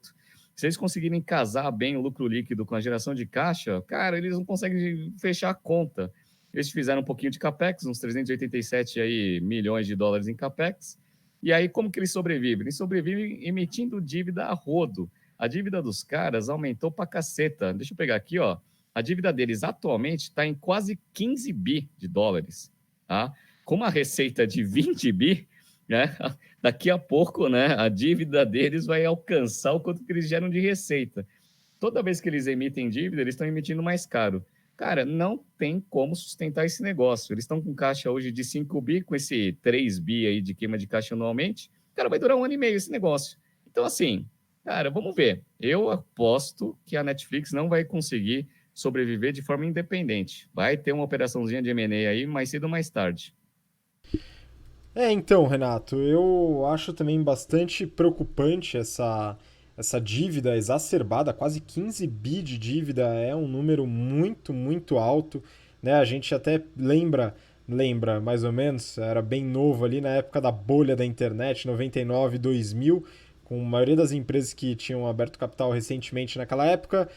Se eles conseguirem casar bem o lucro líquido com a geração de caixa, cara, eles não conseguem fechar a conta. Eles fizeram um pouquinho de capex, uns 387 aí, milhões de dólares em capex. E aí, como que eles sobrevivem? Eles sobrevivem emitindo dívida a rodo. A dívida dos caras aumentou pra caceta. Deixa eu pegar aqui, ó. A dívida deles atualmente está em quase 15 bi de dólares. Tá? Com uma receita de 20 bi, né? Daqui a pouco, né, a dívida deles vai alcançar o quanto que eles geram de receita. Toda vez que eles emitem dívida, eles estão emitindo mais caro. Cara, não tem como sustentar esse negócio. Eles estão com caixa hoje de 5 bi, com esse 3 bi aí de queima de caixa anualmente. Cara, vai durar 1 ano e meio esse negócio. Então, assim, cara, vamos ver. Eu aposto que a Netflix não vai conseguir sobreviver de forma independente. Vai ter uma operaçãozinha de M&A aí mais cedo ou mais tarde. Então, Renato, eu acho também bastante preocupante essa dívida exacerbada, quase 15 bi de dívida é um número muito, muito alto, né? A gente até lembra mais ou menos, era bem novo ali na época da bolha da internet, 99, 2000, com a maioria das empresas que tinham aberto capital recentemente naquela época,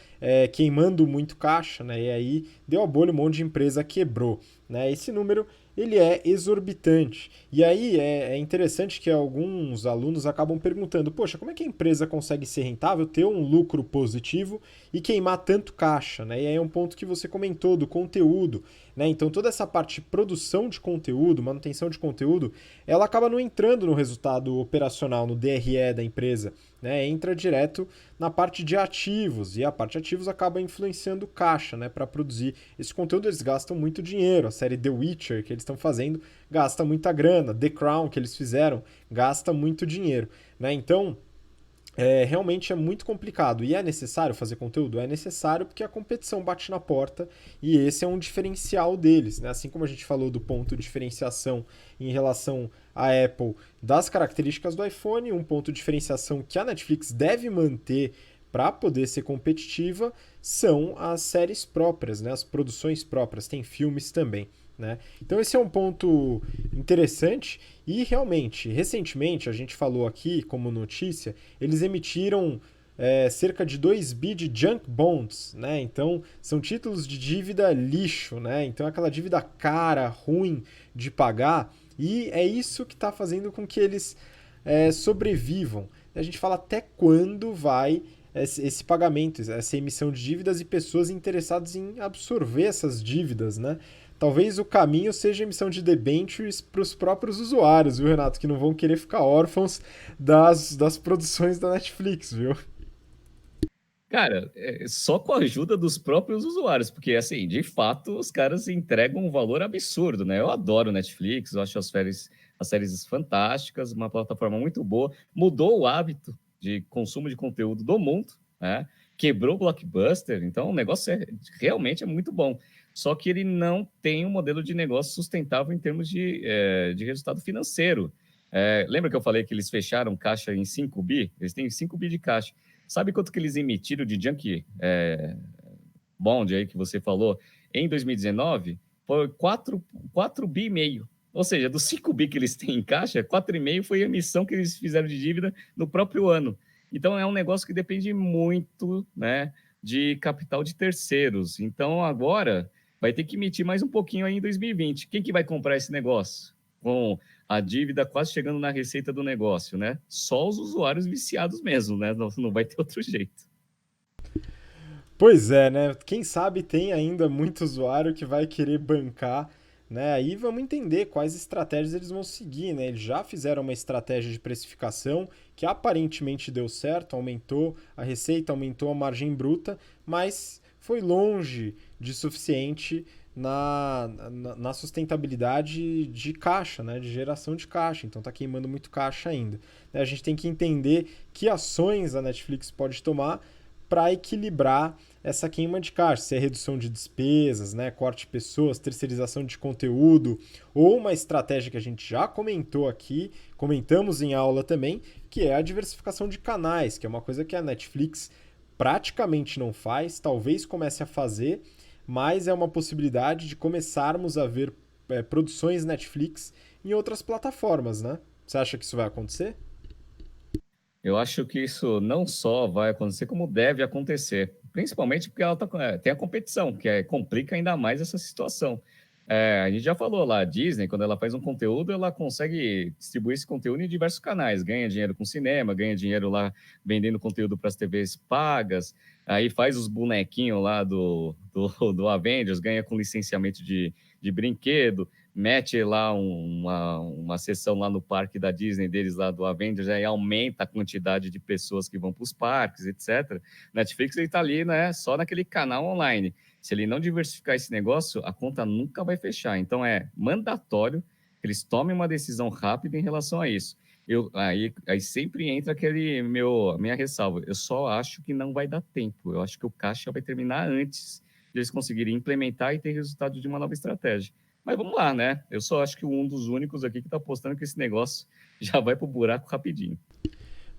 queimando muito caixa, né? E aí deu a bolha, um monte de empresa quebrou, né? Esse número ele é exorbitante. E aí é interessante que alguns alunos acabam perguntando: poxa, como é que a empresa consegue ser rentável, ter um lucro positivo e queimar tanto caixa? Né? E aí é um ponto que você comentou do conteúdo. Né? Então toda essa parte de produção de conteúdo, manutenção de conteúdo, ela acaba não entrando no resultado operacional, no DRE da empresa. Né? Entra direto na parte de ativos, e a parte de ativos acaba influenciando caixa, né? Para produzir esse conteúdo. Eles gastam muito dinheiro. A série The Witcher que eles estão fazendo gasta muita grana. The Crown que eles fizeram gasta muito dinheiro, né? Então realmente é muito complicado. E é necessário fazer conteúdo? É necessário porque a competição bate na porta e esse é um diferencial deles. Né? Assim como a gente falou do ponto de diferenciação em relação à Apple das características do iPhone, um ponto de diferenciação que a Netflix deve manter para poder ser competitiva são as séries próprias, né? As produções próprias, tem filmes também. Né? Então esse é um ponto interessante e realmente, recentemente, a gente falou aqui como notícia, eles emitiram cerca de 2 bi de junk bonds, né? Então são títulos de dívida lixo, né? Então é aquela dívida cara, ruim de pagar e é isso que está fazendo com que eles sobrevivam. A gente fala até quando vai esse pagamento, essa emissão de dívidas e pessoas interessadas em absorver essas dívidas, né? Talvez o caminho seja a emissão de debentures para os próprios usuários, viu, Renato? Que não vão querer ficar órfãos das produções da Netflix, viu? Cara, só com a ajuda dos próprios usuários, porque, assim, de fato, os caras entregam um valor absurdo, né? Eu adoro Netflix, eu acho as séries fantásticas, uma plataforma muito boa, mudou o hábito de consumo de conteúdo do mundo, né? Quebrou o Blockbuster, então o negócio realmente é muito bom. Só que ele não tem um modelo de negócio sustentável em termos de resultado financeiro. Lembra que eu falei que eles fecharam caixa em 5 bi? Eles têm 5 bi de caixa. Sabe quanto que eles emitiram de junk bond aí que você falou em 2019? Foi 4 bi e meio. Ou seja, dos 5 bi que eles têm em caixa, 4,5 foi a emissão que eles fizeram de dívida no próprio ano. Então é um negócio que depende muito, né, de capital de terceiros. Então agora vai ter que emitir mais um pouquinho aí em 2020. Quem que vai comprar esse negócio? Com a dívida quase chegando na receita do negócio, né? Só os usuários viciados mesmo, né? Não vai ter outro jeito. Pois é, né? Quem sabe tem ainda muito usuário que vai querer bancar, né? Aí vamos entender quais estratégias eles vão seguir, né? Eles já fizeram uma estratégia de precificação que aparentemente deu certo, aumentou a receita, aumentou a margem bruta, mas foi longe de suficiente na sustentabilidade de caixa, né? De geração de caixa. Então tá queimando muito caixa ainda. A gente tem que entender que ações a Netflix pode tomar para equilibrar essa queima de caixa, se é redução de despesas, né, corte de pessoas, terceirização de conteúdo, ou uma estratégia que a gente já comentou aqui, comentamos em aula também, que é a diversificação de canais, que é uma coisa que a Netflix praticamente não faz, talvez comece a fazer, mas é uma possibilidade de começarmos a ver produções Netflix em outras plataformas, né? Você acha que isso vai acontecer? Eu acho que isso não só vai acontecer, como deve acontecer. Principalmente porque ela tem a competição, que complica ainda mais essa situação. A gente já falou lá, a Disney, quando ela faz um conteúdo, ela consegue distribuir esse conteúdo em diversos canais. Ganha dinheiro com cinema, ganha dinheiro lá vendendo conteúdo para as TVs pagas, aí faz os bonequinhos lá do Avengers, ganha com licenciamento de brinquedo, mete lá uma sessão lá no parque da Disney deles, lá do Avengers, aí aumenta a quantidade de pessoas que vão para os parques, etc. Netflix, ele está ali, né, só naquele canal online. Se ele não diversificar esse negócio, a conta nunca vai fechar. Então, é mandatório que eles tomem uma decisão rápida em relação a isso. Aí sempre entra minha ressalva. Eu só acho que não vai dar tempo. Eu acho que o caixa vai terminar antes de eles conseguirem implementar e ter resultado de uma nova estratégia. Mas vamos lá, né? Eu só acho que um dos únicos aqui que está apostando que esse negócio já vai para o buraco rapidinho.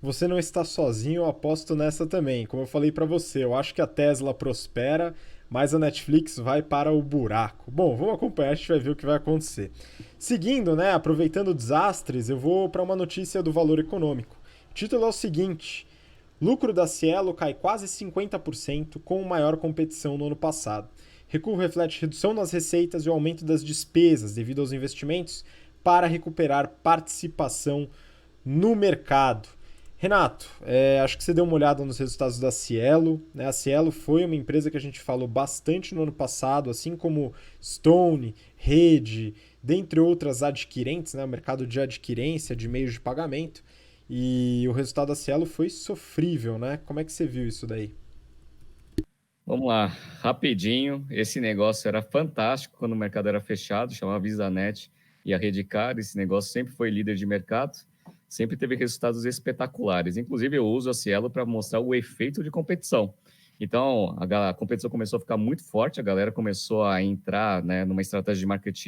Você não está sozinho, eu aposto nessa também. Como eu falei para você, eu acho que a Tesla prospera, mas a Netflix vai para o buraco. Bom, vamos acompanhar, a gente vai ver o que vai acontecer. Seguindo, né, aproveitando desastres, eu vou para uma notícia do Valor Econômico. O título é o seguinte: lucro da Cielo cai quase 50% com maior competição no ano passado. Recuo reflete redução nas receitas e o aumento das despesas devido aos investimentos para recuperar participação no mercado. Renato, acho que você deu uma olhada nos resultados da Cielo, né? A Cielo foi uma empresa que a gente falou bastante no ano passado, assim como Stone, Rede, dentre outras adquirentes, né? O mercado de adquirência de meios de pagamento. E o resultado da Cielo foi sofrível, né? Como é que você viu isso daí? Vamos lá, rapidinho. Esse negócio era fantástico quando o mercado era fechado, chamava VisaNet e a Redecard. Esse negócio sempre foi líder de mercado, sempre teve resultados espetaculares. Inclusive, eu uso a Cielo para mostrar o efeito de competição. Então, a competição começou a ficar muito forte, a galera começou a entrar, né, numa estratégia de market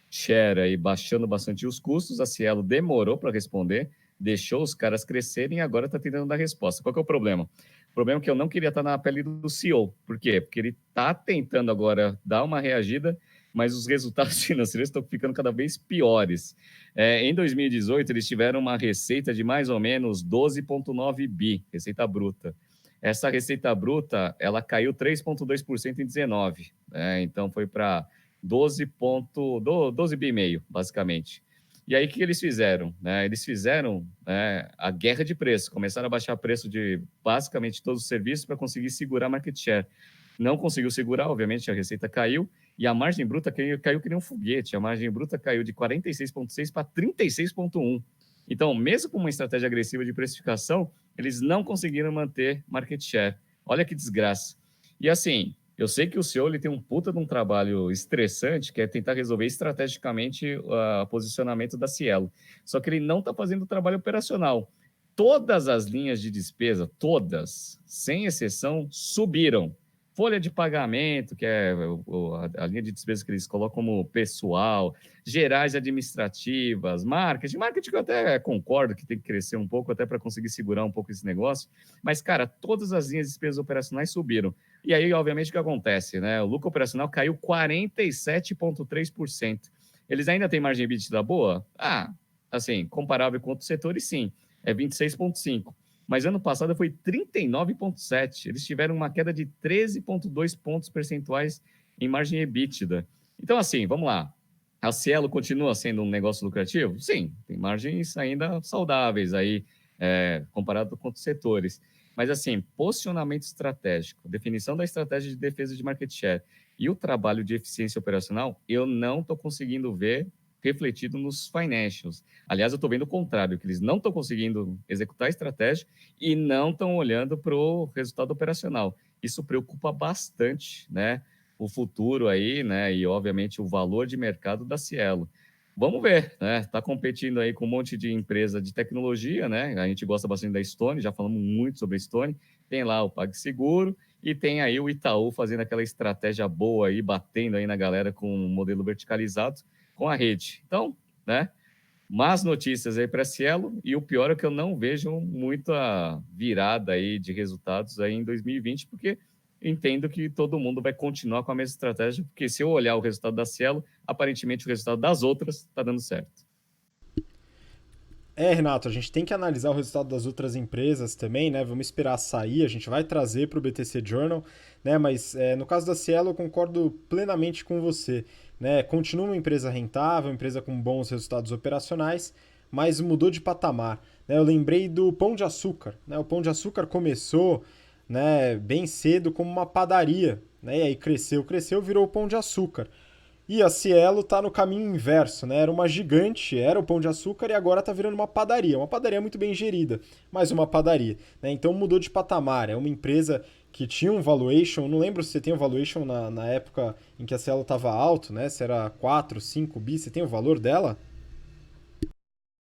share e baixando bastante os custos. A Cielo demorou para responder, deixou os caras crescerem e agora está tentando dar resposta. Qual que é o problema? O problema é que eu não queria estar na pele do CEO. Por quê? Porque ele está tentando agora dar uma reagida, mas os resultados financeiros estão ficando cada vez piores. Em 2018, eles tiveram uma receita de mais ou menos 12,9 bi, receita bruta. Essa receita bruta, ela caiu 3,2% em 19. Então, foi para 12 bi e meio, basicamente. E aí, o que eles fizeram? Eles fizeram a guerra de preço, começaram a baixar preço de basicamente todos os serviços para conseguir segurar a market share. Não conseguiu segurar, obviamente, a receita caiu, e a margem bruta caiu que nem um foguete. A margem bruta caiu de 46,6 para 36,1. Então, mesmo com uma estratégia agressiva de precificação, eles não conseguiram manter market share. Olha que desgraça. E assim, eu sei que o CEO ele tem um puta de um trabalho estressante, que é tentar resolver estrategicamente o posicionamento da Cielo. Só que ele não está fazendo o trabalho operacional. Todas as linhas de despesa, todas, sem exceção, subiram. Folha de pagamento, que é a linha de despesa que eles colocam como pessoal, gerais administrativas, marketing que eu até concordo que tem que crescer um pouco até para conseguir segurar um pouco esse negócio, mas, cara, todas as linhas de despesas operacionais subiram. E aí, obviamente, o que acontece, né? O lucro operacional caiu 47,3%. Eles ainda têm margem EBITDA boa? Assim, comparável com outros setores, sim. É 26,5%. Mas ano passado foi 39,7%. Eles tiveram uma queda de 13,2 pontos percentuais em margem EBITDA. Então, assim, vamos lá. A Cielo continua sendo um negócio lucrativo? Sim, tem margens ainda saudáveis aí, comparado com outros setores. Mas, assim, posicionamento estratégico, definição da estratégia de defesa de market share e o trabalho de eficiência operacional, eu não estou conseguindo ver refletido nos financials. Aliás, eu estou vendo o contrário, que eles não estão conseguindo executar a estratégia e não estão olhando para o resultado operacional. Isso preocupa bastante, né? O futuro aí, né? E, obviamente, o valor de mercado da Cielo. Vamos ver, né? Está competindo aí com um monte de empresa de tecnologia, né? A gente gosta bastante da Stone, já falamos muito sobre a Stone. Tem lá o PagSeguro e tem aí o Itaú fazendo aquela estratégia boa aí, batendo aí na galera com um modelo verticalizado com a rede. Então, né? Más notícias aí para a Cielo e o pior é que eu não vejo muita virada aí de resultados aí em 2020, porque entendo que todo mundo vai continuar com a mesma estratégia, porque se eu olhar o resultado da Cielo, aparentemente o resultado das outras está dando certo. Renato, a gente tem que analisar o resultado das outras empresas também, né? Vamos esperar sair, a gente vai trazer para o BTC Journal, né? Mas no caso da Cielo, eu concordo plenamente com você, né? Continua uma empresa rentável, uma empresa com bons resultados operacionais, mas mudou de patamar, né? Eu lembrei do Pão de Açúcar, né? O Pão de Açúcar começou, né, bem cedo como uma padaria, né? E aí cresceu, virou o Pão de Açúcar. E a Cielo tá no caminho inverso, né? Era uma gigante, era o Pão de Açúcar e agora tá virando uma padaria muito bem gerida, mas uma padaria, né? Então mudou de patamar, é uma empresa que tinha um valuation, não lembro se você tem um valuation na época em que a Cielo tava alto, né? Se era 4, 5 bi, você tem o valor dela?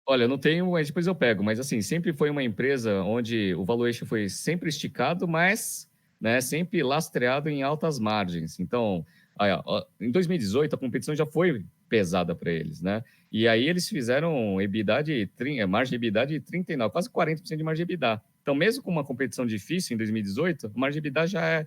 Olha, eu não tenho, mas depois eu pego. Mas assim, sempre foi uma empresa onde o valuation foi sempre esticado, mas né, sempre lastreado em altas margens. Então, aí, ó, em 2018 a competição já foi pesada para eles, né? E aí eles fizeram EBITDA margem de EBITDA de 39, quase 40% de margem de EBITDA. Então, mesmo com uma competição difícil em 2018, a margem de EBITDA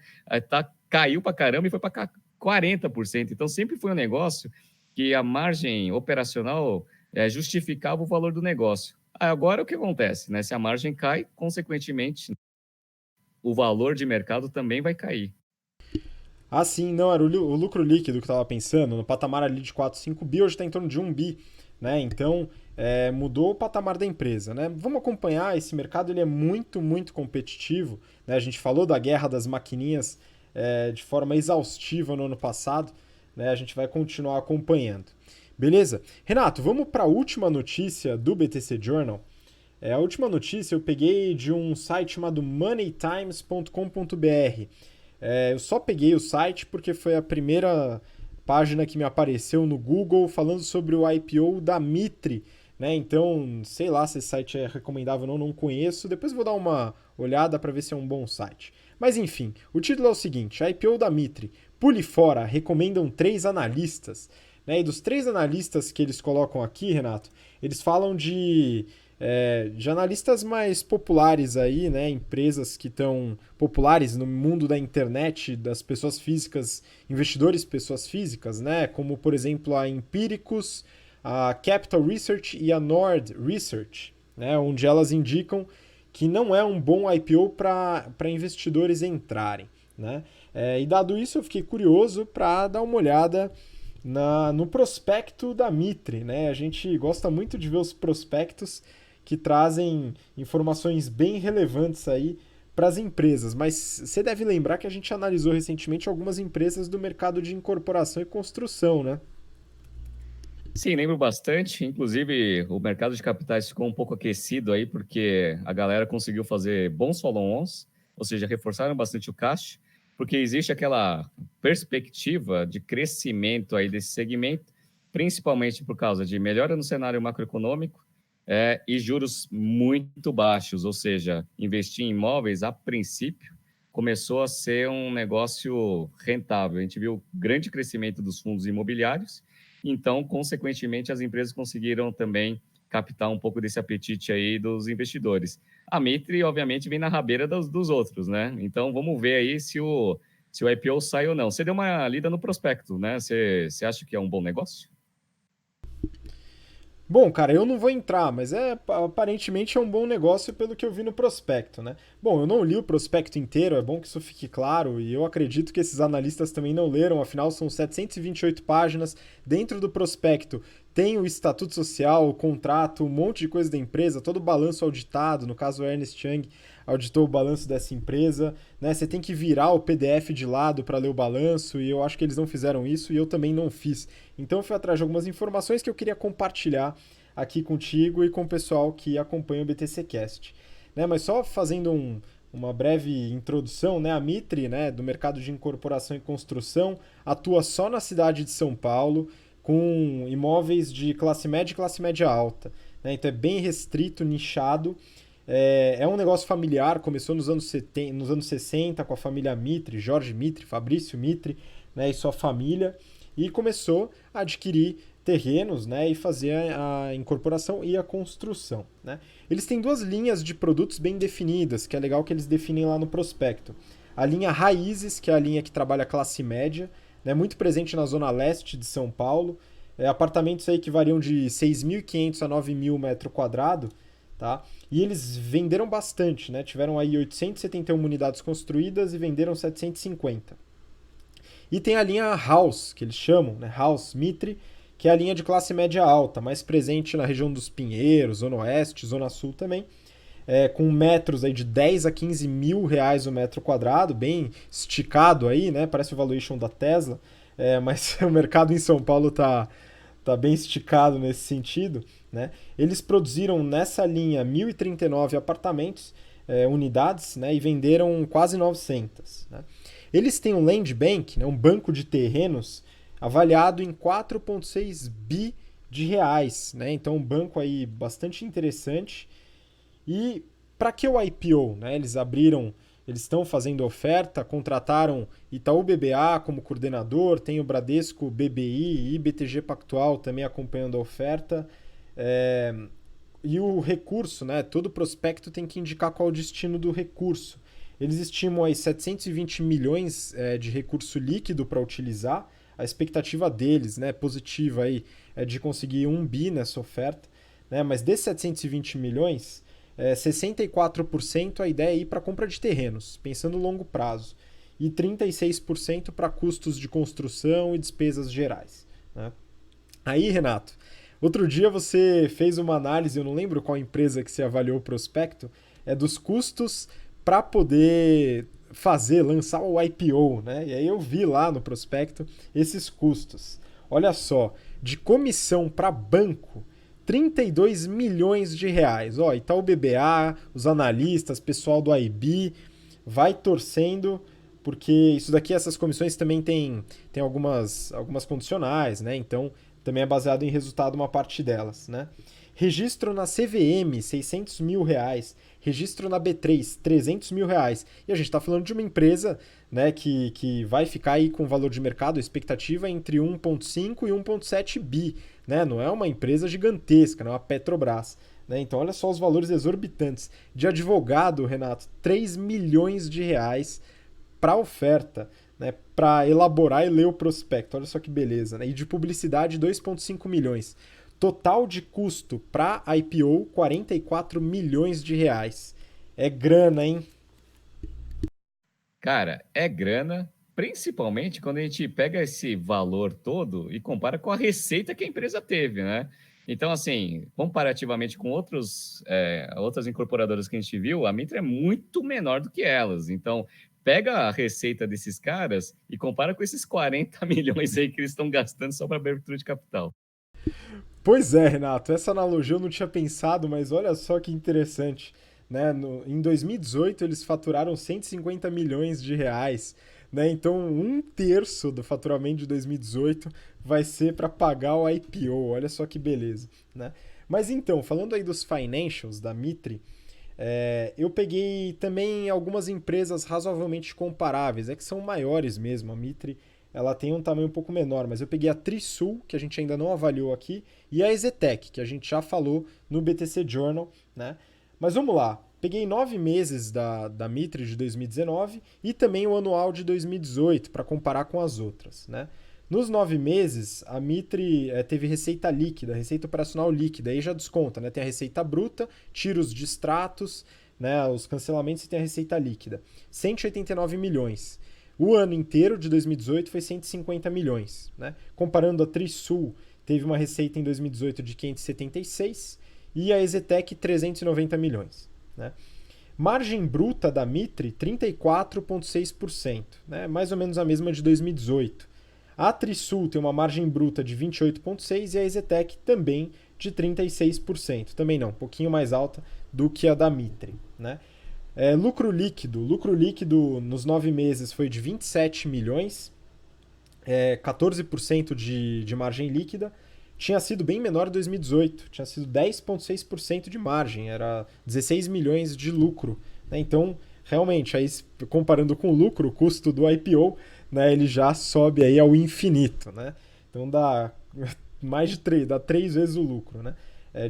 caiu para caramba e foi para 40%. Então, sempre foi um negócio que a margem operacional justificava o valor do negócio. Agora, o que acontece? Né? Se a margem cai, consequentemente, o valor de mercado também vai cair. Ah, sim, não, era o lucro líquido que eu tava pensando, no patamar ali de 4, 5 bi, hoje tá em torno de 1 bi, né? Então, mudou o patamar da empresa, né? Vamos acompanhar, esse mercado ele é muito, muito competitivo, né? A gente falou da guerra das maquininhas de forma exaustiva no ano passado, né? A gente vai continuar acompanhando. Beleza? Renato, vamos para a última notícia do BTC Journal. A última notícia eu peguei de um site chamado moneytimes.com.br. Eu só peguei o site porque foi a primeira página que me apareceu no Google falando sobre o IPO da Mitre, né? Então, sei lá se esse site é recomendável ou não conheço. Depois vou dar uma olhada para ver se é um bom site. Mas enfim, o título é o seguinte: a IPO da Mitre, pule fora, recomendam 3 analistas. Né? E dos 3 analistas que eles colocam aqui, Renato, eles falam de analistas mais populares aí, né? Empresas que estão populares no mundo da internet, das pessoas físicas, investidores pessoas físicas, né? Como, por exemplo, a Empíricos, a Capital Research e a Nord Research, né? Onde elas indicam que não é um bom IPO para investidores entrarem, né? E dado isso, eu fiquei curioso para dar uma olhada no prospecto da Mitre, né? A gente gosta muito de ver os prospectos que trazem informações bem relevantes aí para as empresas, mas você deve lembrar que a gente analisou recentemente algumas empresas do mercado de incorporação e construção, né? Sim, lembro bastante. Inclusive, o mercado de capitais ficou um pouco aquecido aí, porque a galera conseguiu fazer bons follow-ons, ou seja, reforçaram bastante o caixa, porque existe aquela perspectiva de crescimento aí desse segmento, principalmente por causa de melhora no cenário macroeconômico e juros muito baixos, ou seja, investir em imóveis, a princípio, começou a ser um negócio rentável. A gente viu grande crescimento dos fundos imobiliários, então, consequentemente, as empresas conseguiram também captar um pouco desse apetite aí dos investidores. A Mitre, obviamente, vem na rabeira dos outros, né? Então, vamos ver aí se o IPO sai ou não. Você deu uma lida no prospecto, né? Você acha que é um bom negócio? Bom, cara, eu não vou entrar, mas aparentemente é um bom negócio pelo que eu vi no prospecto, né? Bom, eu não li o prospecto inteiro, é bom que isso fique claro, e eu acredito que esses analistas também não leram, afinal são 728 páginas. Dentro do prospecto tem o estatuto social, o contrato, um monte de coisa da empresa, todo o balanço auditado, no caso o Ernst Young auditou o balanço dessa empresa, né? Você tem que virar o PDF de lado para ler o balanço e eu acho que eles não fizeram isso e eu também não fiz. Então eu fui atrás de algumas informações que eu queria compartilhar aqui contigo e com o pessoal que acompanha o BTC Cast. Né? Mas só fazendo uma breve introdução, né? A Mitre, né, do mercado de incorporação e construção, atua só na cidade de São Paulo, com imóveis de classe média e classe média alta. Né? Então é bem restrito, nichado. É um negócio familiar, começou nos anos 70, nos anos 60 com a família Mitre, Jorge Mitre, Fabrício Mitre, né, e sua família, e começou a adquirir terrenos, né, e fazer a incorporação e a construção. Né? Eles têm duas linhas de produtos bem definidas, que é legal que eles definem lá no prospecto. A linha Raízes, que é a linha que trabalha a classe média, né, muito presente na zona leste de São Paulo, apartamentos aí que variam de 6.500 a 9.000 metros quadrados, tá? E eles venderam bastante, né? Tiveram aí 871 unidades construídas e venderam 750. E tem a linha House, que eles chamam, né? House Mitre, que é a linha de classe média alta, mais presente na região dos Pinheiros, Zona Oeste, Zona Sul também, com metros aí de 10 a 15 mil reais o metro quadrado, bem esticado aí, né? Parece o valuation da Tesla, mas o mercado em São Paulo tá bem esticado nesse sentido. Né? Eles produziram nessa linha 1.039 apartamentos, unidades, né? E venderam quase 900. Né? Eles têm um land bank, né? Um banco de terrenos, avaliado em 4,6 bi de reais. Né? Então um banco aí bastante interessante. E para que o IPO? Né? Eles estão fazendo oferta, contrataram Itaú BBA como coordenador, tem o Bradesco BBI e BTG Pactual também acompanhando a oferta. E o recurso, né? Todo prospecto tem que indicar qual é o destino do recurso. Eles estimam aí 720 milhões de recurso líquido para utilizar. A expectativa deles, né, positiva aí, é de conseguir 1 bi nessa oferta. Né? Mas desses 720 milhões, 64% a ideia é ir para compra de terrenos, pensando no longo prazo, e 36% para custos de construção e despesas gerais. Né? Aí, Renato, outro dia você fez uma análise, eu não lembro qual empresa que você avaliou o prospecto, dos custos para poder lançar o IPO, né? E aí eu vi lá no prospecto esses custos. Olha só, de comissão para banco, 32 milhões de reais. Ó, Itaú BBA, os analistas, pessoal do IB, vai torcendo, porque isso daqui, essas comissões também tem algumas condicionais, né? Então, também é baseado em resultado uma parte delas, né? Registro na CVM, 600 mil reais. Registro na B3, 300 mil reais. E a gente está falando de uma empresa, né, que vai ficar aí com valor de mercado, a expectativa é entre 1,5 e 1,7 bi. Né? Não é uma empresa gigantesca, não é uma Petrobras. Né? Então olha só os valores exorbitantes. De advogado, Renato, 3 milhões de reais para oferta, né, para elaborar e ler o prospecto. Olha só que beleza. Né? E de publicidade, 2,5 milhões. Total de custo para IPO, 44 milhões de reais. É grana, hein? Cara, é grana, principalmente quando a gente pega esse valor todo e compara com a receita que a empresa teve, né? Então, assim, comparativamente com outras incorporadoras que a gente viu, a Mitra é muito menor do que elas. Então, pega a receita desses caras e compara com esses 40 milhões aí que eles estão gastando só para abertura de capital. Pois é, Renato, essa analogia eu não tinha pensado, mas olha só que interessante. Né? Em 2018 eles faturaram 150 milhões de reais. Né? Então, um terço do faturamento de 2018 vai ser para pagar o IPO. Olha só que beleza. Né? Mas então, falando aí dos financials da Mitre, eu peguei também algumas empresas razoavelmente comparáveis, que são maiores mesmo. A Mitre ela tem um tamanho um pouco menor, mas eu peguei a Trisul, que a gente ainda não avaliou aqui, e a Ezetec, que a gente já falou no BTC Journal. Né? Mas vamos lá. Peguei 9 meses da Mitre de 2019 e também o anual de 2018 para comparar com as outras. Né? Nos 9 meses, a Mitre teve receita líquida, receita operacional líquida, aí já desconta. Né? Tem a receita bruta, tira os distratos, né? Os cancelamentos e tem a receita líquida. 189 milhões. O ano inteiro de 2018 foi 150 milhões. Né? Comparando a Trisul, teve uma receita em 2018 de 576 e a Exetec 390 milhões. Né? Margem bruta da Mitre, 34,6%, né? Mais ou menos a mesma de 2018. A Trisul tem uma margem bruta de 28,6% e a Exetec também de 36%. Também não, um pouquinho mais alta do que a da Mitre. Né? Lucro líquido nos 9 meses foi de 27 milhões, 14% de margem líquida. Tinha sido bem menor em 2018, tinha sido 10,6% de margem, era 16 milhões de lucro. Né? Então, realmente, aí, comparando com o lucro, o custo do IPO, né, ele já sobe aí ao infinito. Né? Então dá mais de 3 vezes o lucro, né,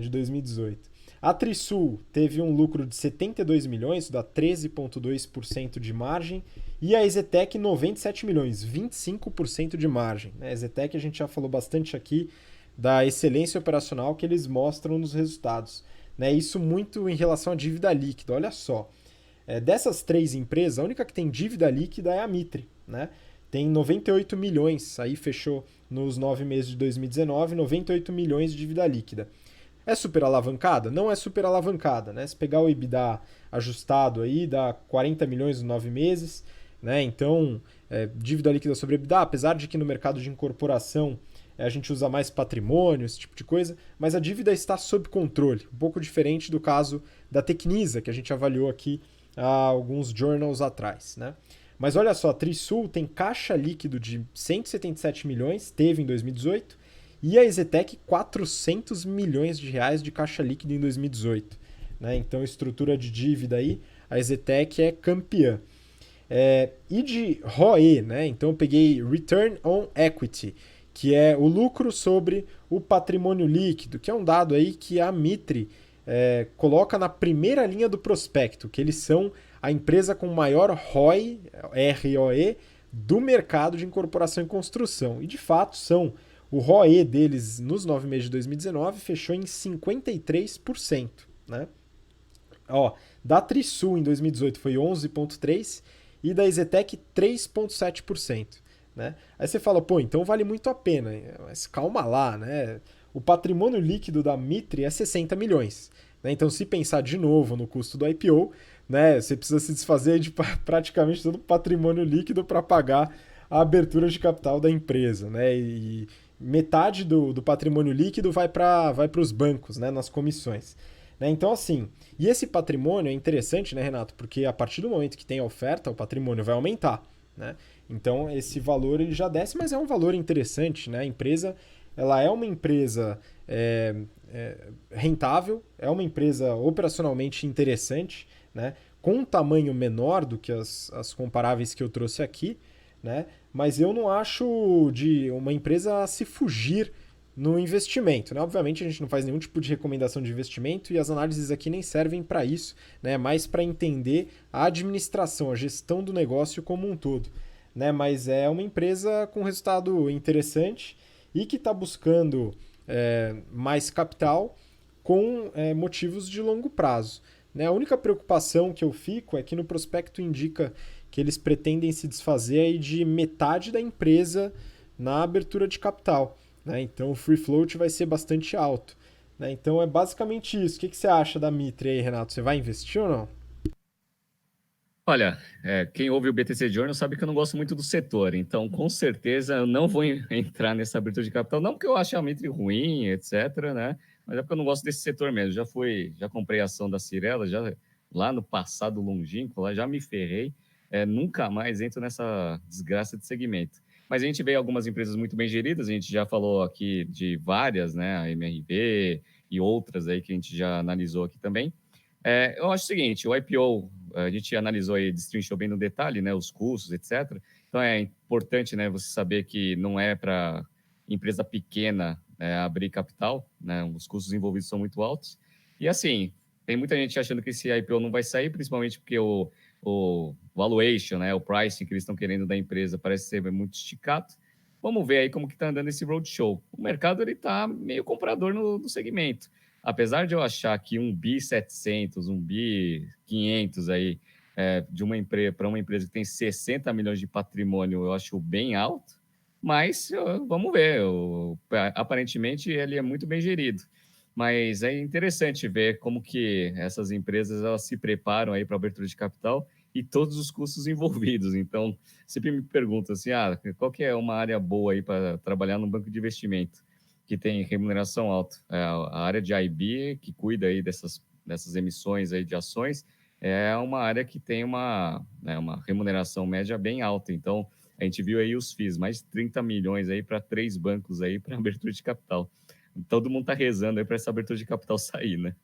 de 2018. A Trisul teve um lucro de 72 milhões, isso dá 13,2% de margem, e a Exetec 97 milhões, 25% de margem. A Exetec a gente já falou bastante aqui da excelência operacional que eles mostram nos resultados. Né? Isso muito em relação à dívida líquida. Olha só, dessas 3 empresas, a única que tem dívida líquida é a Mitre. Né? Tem 98 milhões, aí fechou nos 9 meses de 2019, 98 milhões de dívida líquida. É super alavancada? Não é super alavancada. Né? Se pegar o EBITDA ajustado aí, dá 40 milhões nos 9 meses. Né? Então, dívida líquida sobre EBITDA, apesar de que no mercado de incorporação a gente usa mais patrimônio, esse tipo de coisa, mas a dívida está sob controle, um pouco diferente do caso da Tecnisa, que a gente avaliou aqui há alguns journals atrás. Né? Mas olha só, a Trisul tem caixa líquido de 177 milhões, teve em 2018, e a Exetec 400 milhões de reais de caixa líquido em 2018. Né? Então, estrutura de dívida aí, a Exetec é campeã. E de ROE, né? Então eu peguei Return on Equity, que é o lucro sobre o patrimônio líquido, que é um dado aí que a Mitre coloca na primeira linha do prospecto, que eles são a empresa com maior ROE, ROE, do mercado de incorporação e construção. E de fato são. O ROE deles nos 9 meses de 2019 fechou em 53%. Né? Ó, da Trisul em 2018 foi 11,3% e da Exetec 3,7%. Né? Aí você fala, pô, então vale muito a pena. Mas calma lá, né? O patrimônio líquido da Mitre é 60 milhões. Né? Então, se pensar de novo no custo do IPO, né, você precisa se desfazer de praticamente todo o patrimônio líquido para pagar a abertura de capital da empresa. Né? E metade do patrimônio líquido vai para os bancos, né, nas comissões. Né? Então, assim, e esse patrimônio é interessante, né, Renato? Porque a partir do momento que tem a oferta, o patrimônio vai aumentar. Né? Então, esse valor ele já desce, mas é um valor interessante. Né? A empresa ela é uma empresa rentável, é uma empresa operacionalmente interessante, né? Com um tamanho menor do que as comparáveis que eu trouxe aqui, né? Mas eu não acho de uma empresa a se fugir no investimento. Né? Obviamente, a gente não faz nenhum tipo de recomendação de investimento e as análises aqui nem servem para isso, né? Mais para entender a administração, a gestão do negócio como um todo. Né? Mas é uma empresa com resultado interessante e que está buscando mais capital com motivos de longo prazo. Né? A única preocupação que eu fico é que no prospecto indica que eles pretendem se desfazer aí de metade da empresa na abertura de capital. Né? Então o free float vai ser bastante alto. Né? Então é basicamente isso. O que você acha da Mitre aí, Renato? Você vai investir ou não? Olha, quem ouve o BTC Journal sabe que eu não gosto muito do setor, então com certeza eu não vou entrar nessa abertura de capital, não porque eu acho a Mitre ruim, etc, né? Mas é porque eu não gosto desse setor mesmo. Já comprei a ação da Cirela, já lá no passado longínquo, lá já me ferrei, nunca mais entro nessa desgraça de segmento. Mas a gente vê algumas empresas muito bem geridas, a gente já falou aqui de várias, né? A MRV e outras aí que a gente já analisou aqui também. Eu acho o seguinte, o IPO, a gente analisou aí, destrinchou bem no detalhe, né, os custos, etc. Então é importante, né, você saber que não é para empresa pequena abrir capital, né, os custos envolvidos são muito altos. E assim, tem muita gente achando que esse IPO não vai sair, principalmente porque o valuation, né, o pricing que eles estão querendo da empresa parece ser muito esticado. Vamos ver aí como que está andando esse roadshow. O mercado ele está meio comprador no segmento. Apesar de eu achar que um bi 700, um bi 500 aí de uma empresa para uma empresa que tem 60 milhões de patrimônio, eu acho bem alto, Mas vamos ver. Aparentemente ele é muito bem gerido. Mas é interessante ver como que essas empresas elas se preparam aí para abertura de capital e todos os custos envolvidos. Então, sempre me pergunto assim, qual que é uma área boa aí para trabalhar no banco de investimento que tem remuneração alta? A área de IB, que cuida aí dessas emissões aí de ações, é uma área que tem uma remuneração média bem alta. Então, a gente viu aí os FIIs, mais de 30 milhões aí para 3 bancos aí para abertura de capital. Todo mundo está rezando aí para essa abertura de capital sair, né?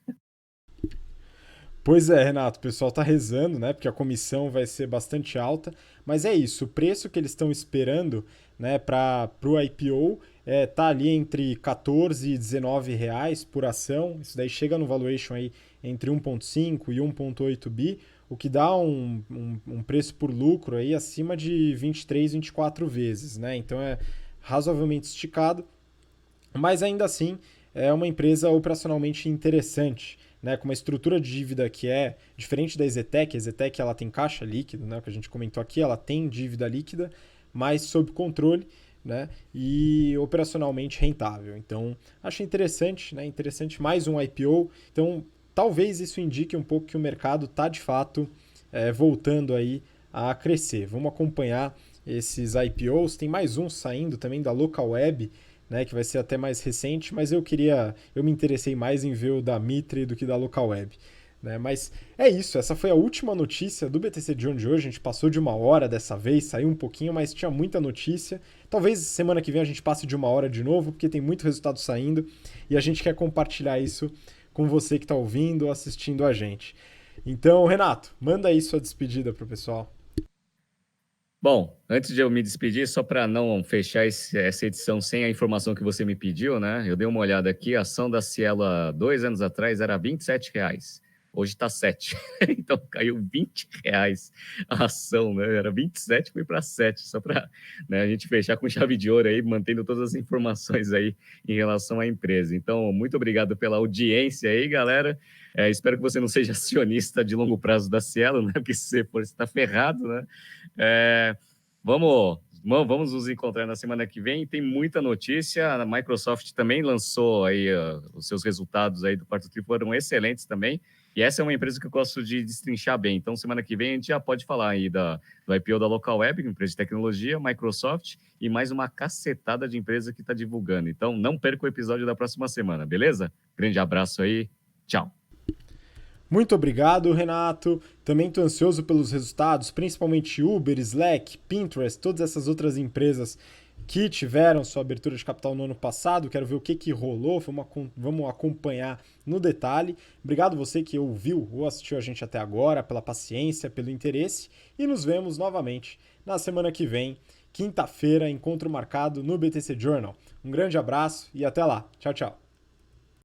Pois é, Renato, o pessoal tá rezando, né? Porque a comissão vai ser bastante alta. Mas é isso, o preço que eles estão esperando, né, para o IPO tá ali entre 14 e 19 reais por ação. Isso daí chega no valuation aí entre 1,5 e 1,8 bi, o que dá um preço por lucro aí acima de 23, 24 vezes, né? Então é razoavelmente esticado, mas ainda assim é uma empresa operacionalmente interessante, né, com uma estrutura de dívida que é diferente da Ezetec. A Ezetec ela tem caixa líquido, né, o que a gente comentou aqui, ela tem dívida líquida, mas sob controle, né, e operacionalmente rentável. Então, achei interessante, né, interessante mais um IPO. Então, talvez isso indique um pouco que o mercado está de fato voltando aí a crescer. Vamos acompanhar esses IPOs. Tem mais um saindo também da Local Web, né, que vai ser até mais recente, mas eu me interessei mais em ver o da Mitre do que da Local Web. Né? Mas é isso, essa foi a última notícia do BTC de hoje. A gente passou de 1 hora dessa vez, saiu um pouquinho, mas tinha muita notícia. Talvez semana que vem a gente passe de 1 hora de novo, porque tem muito resultado saindo e a gente quer compartilhar isso com você que está ouvindo ou assistindo a gente. Então, Renato, manda aí sua despedida pro pessoal. Bom, antes de eu me despedir, só para não fechar essa edição sem a informação que você me pediu, né? Eu dei uma olhada aqui, a ação da Cielo há 2 anos atrás era R$ 27. Hoje está 7. Então caiu R$ 20 a ação, né? Era 27, foi para 7, só para, né, a gente fechar com chave de ouro aí, mantendo todas as informações aí em relação à empresa. Então, muito obrigado pela audiência aí, galera. Espero que você não seja acionista de longo prazo da Cielo, né? Porque se você for, você está ferrado, né? Vamos nos encontrar na semana que vem. Tem muita notícia. A Microsoft também lançou aí os seus resultados aí do quarto tri, foram excelentes também. E essa é uma empresa que eu gosto de destrinchar bem. Então, semana que vem a gente já pode falar aí do IPO da Local Web, empresa de tecnologia, Microsoft e mais uma cacetada de empresa que está divulgando. Então, não perca o episódio da próxima semana, beleza? Grande abraço aí. Tchau. Muito obrigado, Renato. Também estou ansioso pelos resultados, principalmente Uber, Slack, Pinterest, todas essas outras empresas que tiveram sua abertura de capital no ano passado. Quero ver o que rolou, vamos acompanhar no detalhe. Obrigado você que ouviu ou assistiu a gente até agora, pela paciência, pelo interesse. E nos vemos novamente na semana que vem, quinta-feira, encontro marcado no BTC Journal. Um grande abraço e até lá. Tchau, tchau.